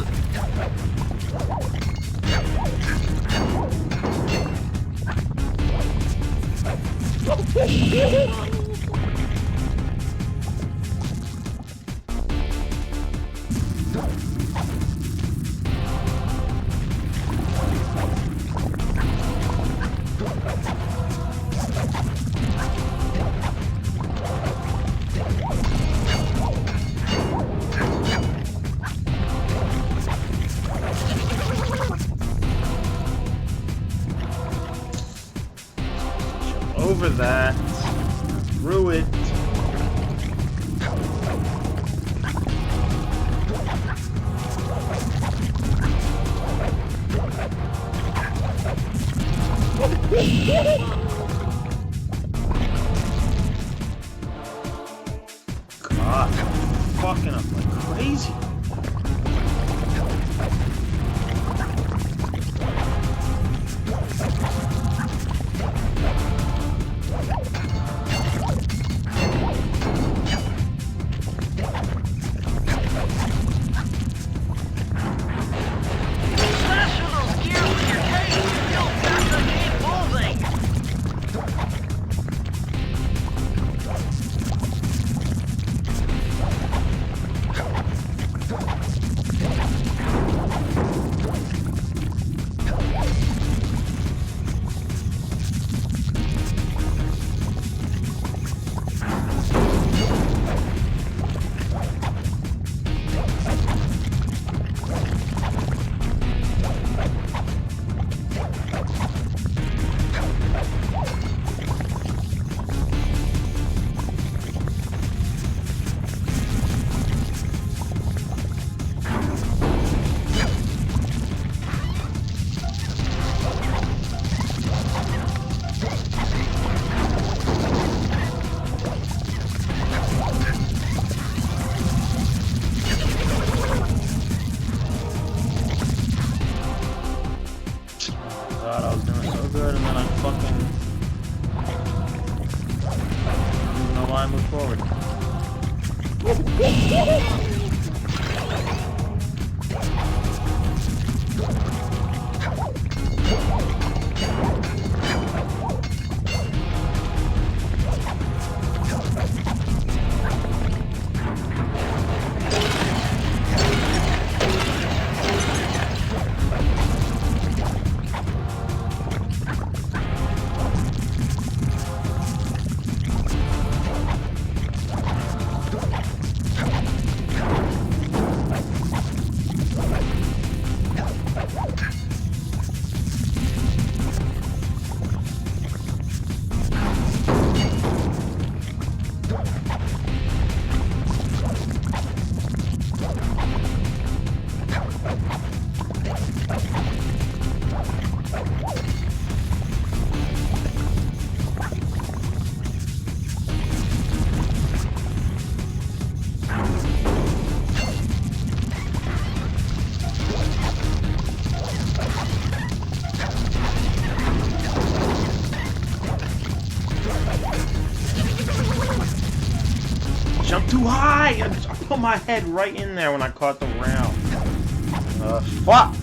Over that. Through it. God, fucking up like crazy. put my head right in there when I caught the round. Fuck!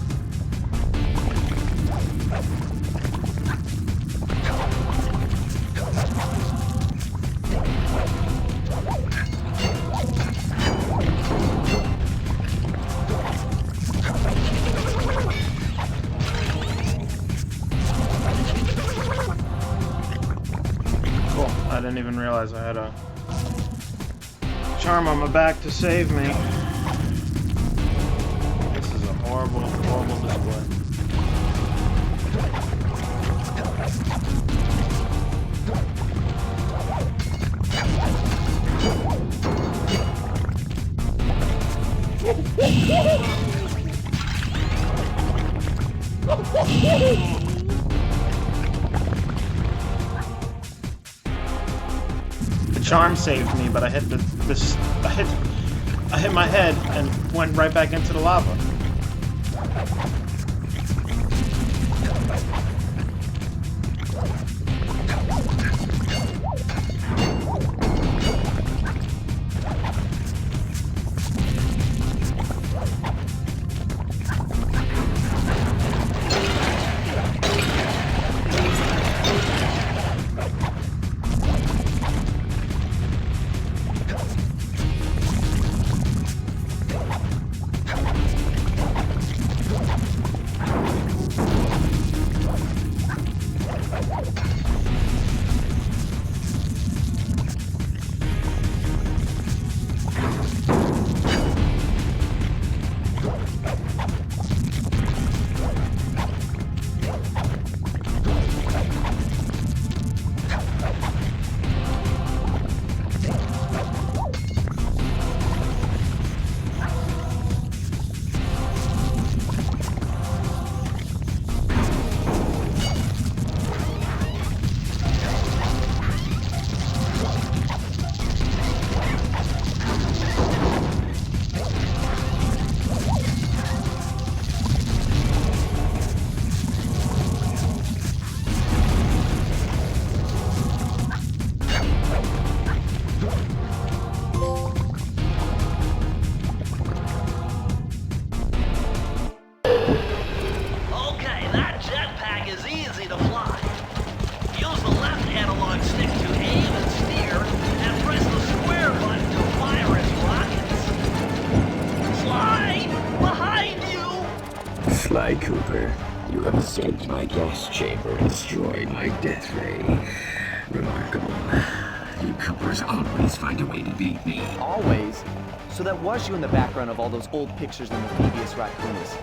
Cool. I didn't even realize I had a charm on my back to save me. This is a horrible, horrible display. The charm saved me, but I hit I hit my head and went right back into the lava. Sly Cooper, you have escaped my gas chamber and destroyed my death ray. Remarkable. You Coopers always find a way to beat me. Always? So that was you in the background of all those old pictures in the Thievius Raccoonus.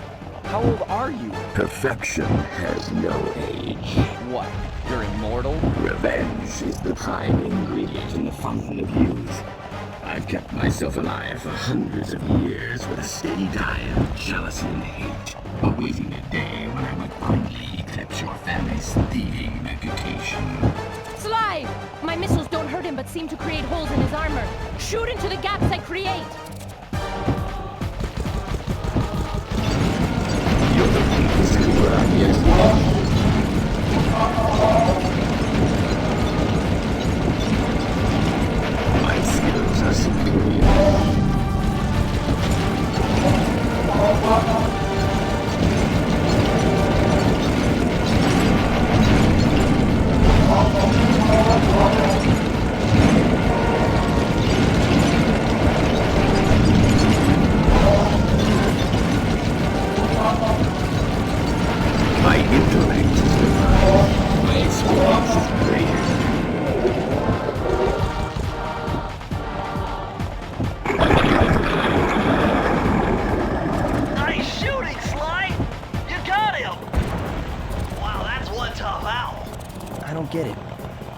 How old are you? Perfection has no age. What? You're immortal? Revenge is the prime ingredient in the fountain of youth. I've kept myself alive for hundreds of years with a steady diet of jealousy and hate, awaiting the day when I would finally eclipse your family's thieving reputation. Sly! My missiles don't hurt him but seem to create holes in his armor. Shoot into the gaps I create! You're the weakest Cooper I've yet known. My skills are superior. My intellect is divine. My experience is greater. Nice shooting, Sly! You got him! Wow, that's one tough owl. I don't get it.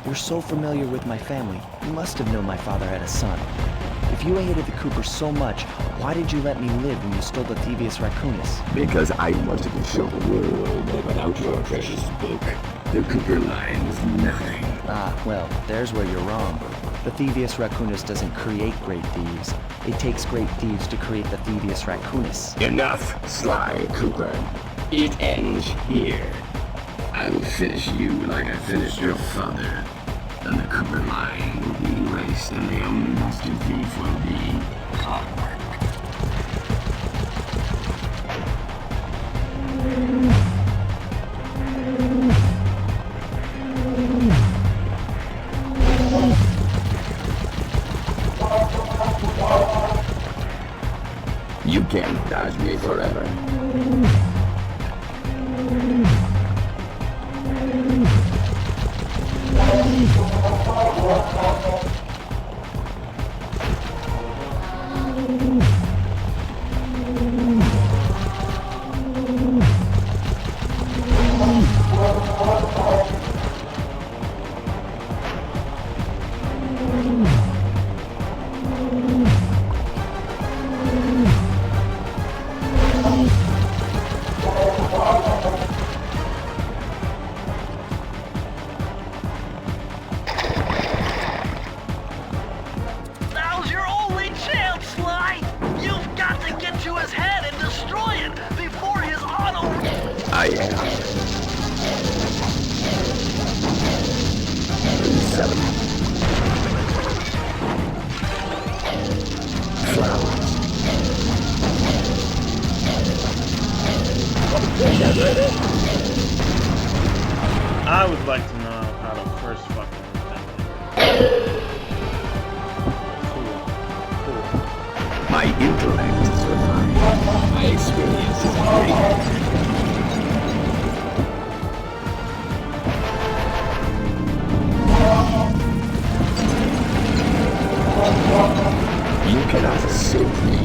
You're so familiar with my family. You must have known my father had a son. If you hated the Coopers so much, why did you let me live when you stole the Thievius Raccoonus? Because I wanted to show the world that without your precious book, the Cooper line was nothing. Ah, well, there's where you're wrong. The Thievius Raccoonus doesn't create great thieves. It takes great thieves to create the Thievius Raccoonus. Enough, Sly Cooper. It ends here. I will finish you like I finished your father. And the Cooper line will be erased and the only master thief will be conquered. You can't dodge me forever. Now's your only chance, Sly! You've got to get to his head and destroy it before his auto... I am. 7. Flowers. I would like to know how to first fucking thing. Cool. My intellect is refined. My experience is great. You cannot save me.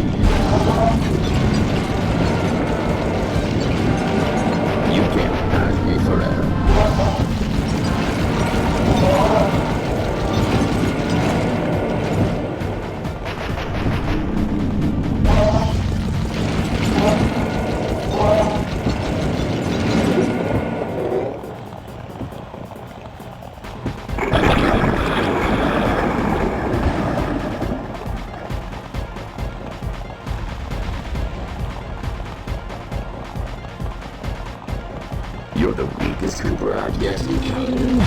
You can't dodge me forever. You're the weakest Cooper I've yet encountered.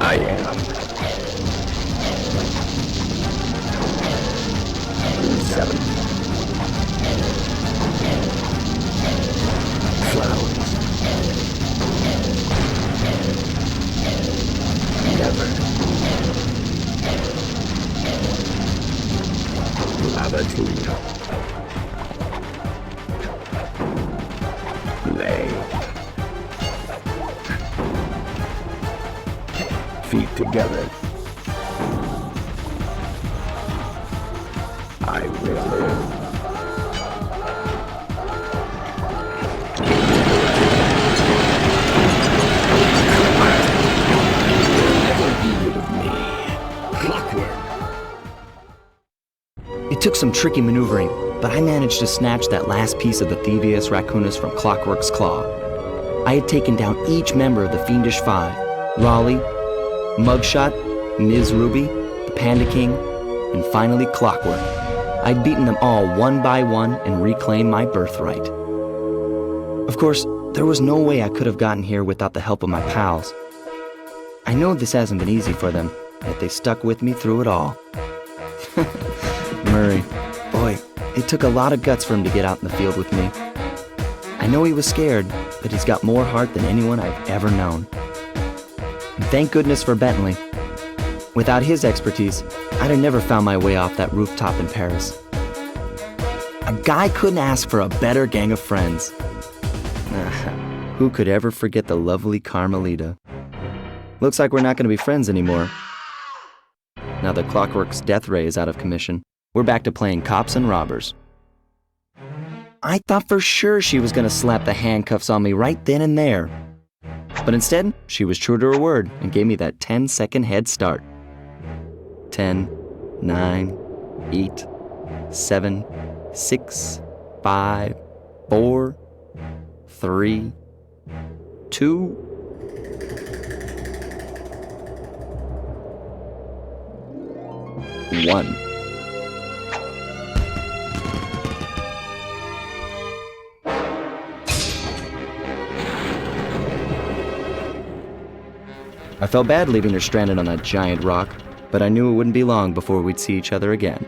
I am. 7. Flowers. Never. Lavatulia. Lay. Feet together. I will live. It took some tricky maneuvering, but I managed to snatch that last piece of the Thievius Raccoonus from Clockwork's claw. I had taken down each member of the Fiendish Five: Raleigh, Mugshot, Ms. Ruby, the Panda King, and finally Clockwork. I'd beaten them all one by one and reclaimed my birthright. Of course, there was no way I could have gotten here without the help of my pals. I know this hasn't been easy for them, yet they stuck with me through it all. Murray, boy, it took a lot of guts for him to get out in the field with me. I know he was scared, but he's got more heart than anyone I've ever known. And thank goodness for Bentley. Without his expertise, I'd have never found my way off that rooftop in Paris. A guy couldn't ask for a better gang of friends. Who could ever forget the lovely Carmelita? Looks like we're not going to be friends anymore. Now that Clockwork's death ray is out of commission, we're back to playing cops and robbers. I thought for sure she was gonna slap the handcuffs on me right then and there. But instead, she was true to her word and gave me that 10-second head start. 10, 9, 8, 7, 6, 5, 4, 3, 2, 1. I felt bad leaving her stranded on that giant rock, but I knew it wouldn't be long before we'd see each other again.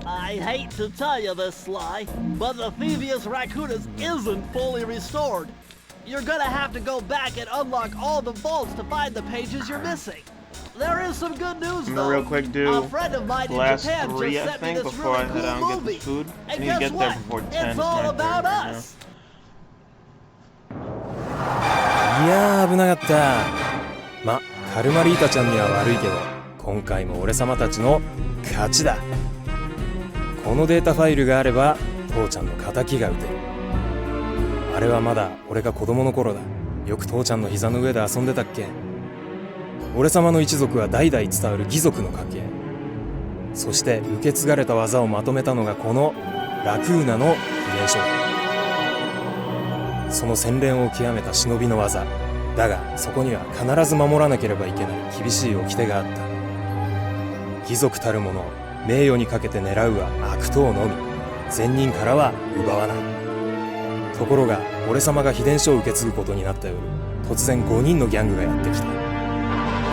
I hate to tell you this, Sly, but the Thievius Raccoonus isn't fully restored. You're gonna have to go back and unlock all the vaults to find the pages you're missing. There is some good news, I'm though. gonna real quick do A friend of mine the in last Japan 3, just I sent me think, this before really I head cool out and get movie. the food. I And need to guess get what? there before 10. It's all 10:30 about right now. us. いやー危なかった。ま、カルマリータちゃんには悪いけど、今回も俺様たちの勝ちだ。このデータファイルがあれば父ちゃんの仇が討てる。あれはまだ俺が子供の頃だ。よく父ちゃんの膝の上で遊んでたっけ。俺様の一族は代々伝わる義族の家系。そして受け継がれた技をまとめたのがこのラクーナの秘伝書だ。その洗練を極めた忍びの技だが、そこには必ず守らなければいけない厳しい掟があった。義族たる者を名誉にかけて狙うは悪党のみ、善人からは奪わない。ところが俺様が秘伝書を受け継ぐことになった夜、突然5人のギャングがやってきた。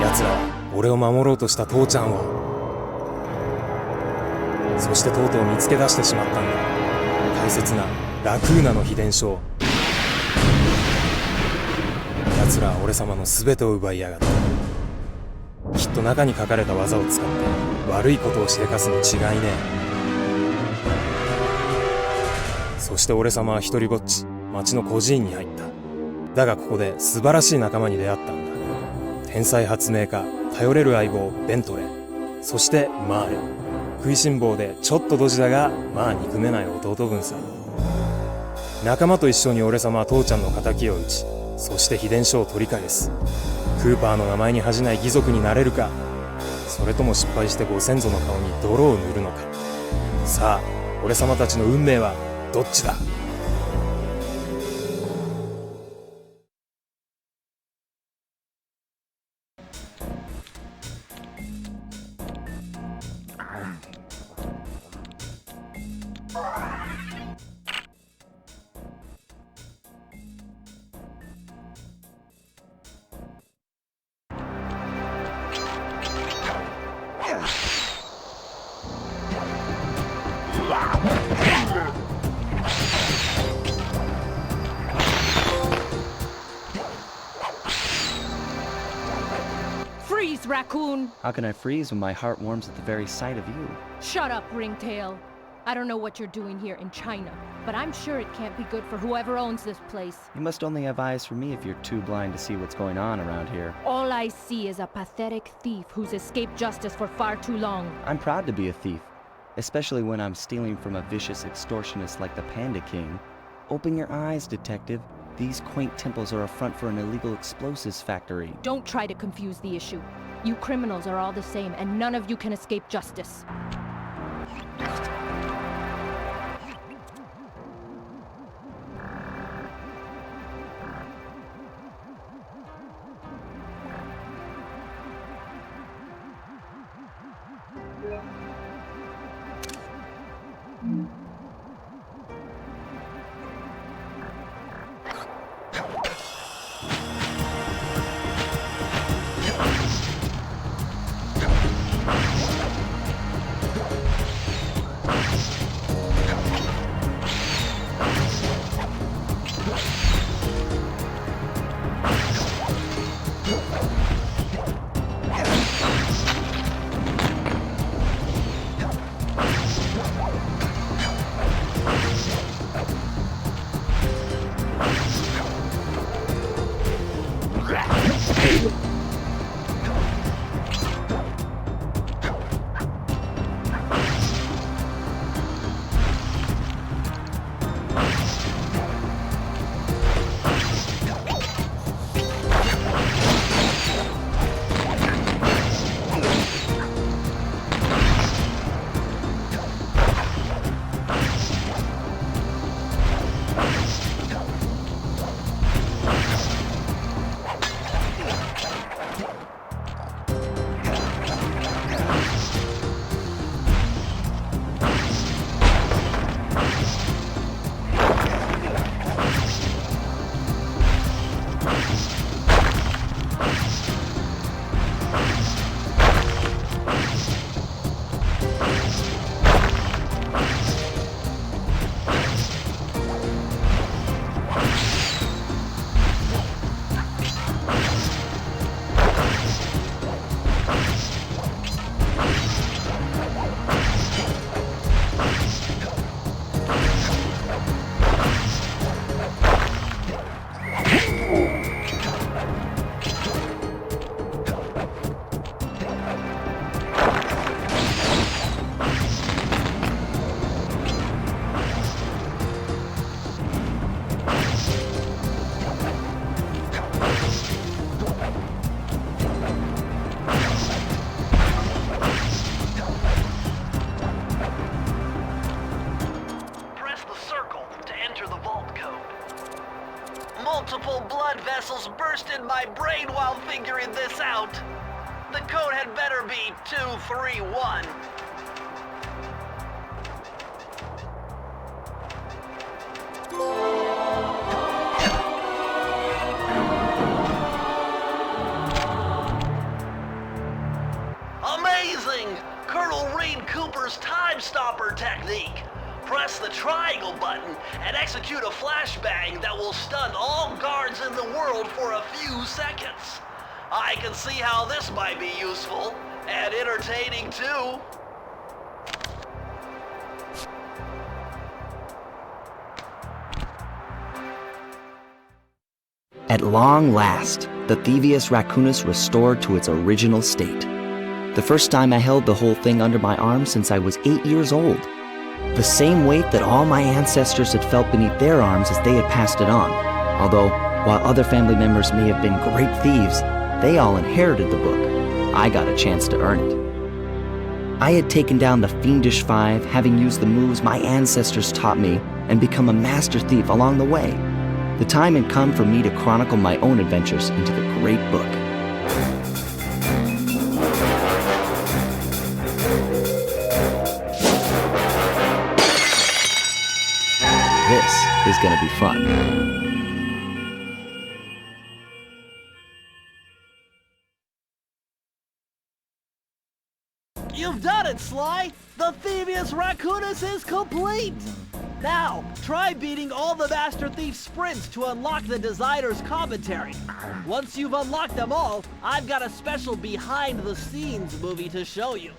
奴らは俺を守ろうとした父ちゃんを、そしてとうとう見つけ出してしまったんだ。大切なラクーナの秘伝書を。奴らは俺様の全てを奪いやがった。きっと中に書かれた技を使って悪いことをしでかすに違いねえ。そして俺様は一人ぼっち町の孤児院に入った。だがここで素晴らしい仲間に出会ったんだ。天才発明家、頼れる相棒ベントレー、そしてマーレ。食いしん坊でちょっとドジだがまあ憎めない弟分さ。仲間と一緒に俺様は父ちゃんの仇を討ち、そして秘伝書を取り返す。クーパーの名前に恥じない義族になれるか、それとも失敗してご先祖の顔に泥を塗るのか。さあ俺様たちの運命はどっちだ。raccoon! How can I freeze when my heart warms at the very sight of you? Shut up, Ringtail. I don't know what you're doing here in China, but I'm sure it can't be good for whoever owns this place. You must only have eyes for me if you're too blind to see what's going on around here. All I see is a pathetic thief who's escaped justice for far too long. I'm proud to be a thief, especially when I'm stealing from a vicious extortionist like the Panda King. Open your eyes, detective. These quaint temples are a front for an illegal explosives factory. Don't try to confuse the issue. You criminals are all the same, and none of you can escape justice. Multiple blood vessels burst in my brain while figuring this out. The code had better be 231. Amazing! Colonel Reed Cooper's time stopper technique. Press the triangle button and execute a flashbang that will stun all guards in the world for a few seconds. I can see how this might be useful and entertaining too. At long last, the Thievius Raccoonus restored to its original state. The first time I held the whole thing under my arm since I was 8 years old. The same weight that all my ancestors had felt beneath their arms as they had passed it on. Although, while other family members may have been great thieves, they all inherited the book. I got a chance to earn it. I had taken down the Fiendish Five, having used the moves my ancestors taught me, and become a master thief along the way. The time had come for me to chronicle my own adventures into the great book. This is gonna be fun. You've done it, Sly! The Thievius Raccoonus is complete! Now, try beating all the Master Thief sprints to unlock the designer's commentary. Once you've unlocked them all, I've got a special behind-the-scenes movie to show you.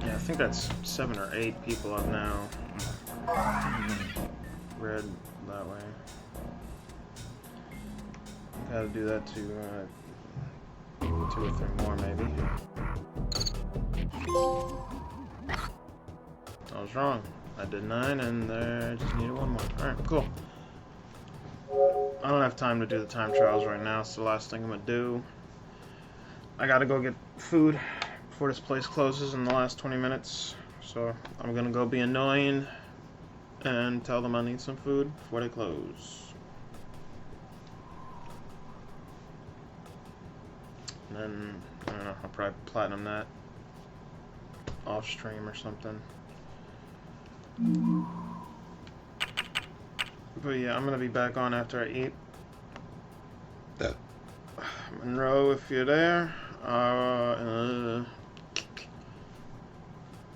I think that's 7 or 8 people up now. Red that way. Gotta do that to 2 or 3 more maybe. I was wrong. I did 9 and I just needed 1 more. Alright, cool. I don't have time to do the time trials right now. It's the last thing I'm gonna do. I gotta go get food before this place closes in the last 20 minutes. So I'm gonna go be annoying and tell them I need some food before they close. And then, I don't know, I'll probably platinum that off stream or something. But yeah, I'm gonna be back on after I eat. Monroe, if you're there.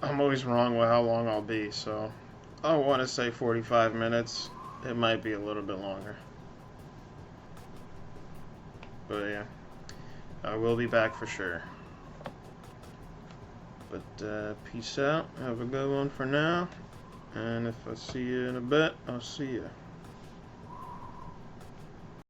I'm always wrong with how long I'll be, so I want to say 45 minutes. It might be a little bit longer. But yeah, I will be back for sure. But peace out. Have a good one for now. And if I see you in a bit, I'll see you.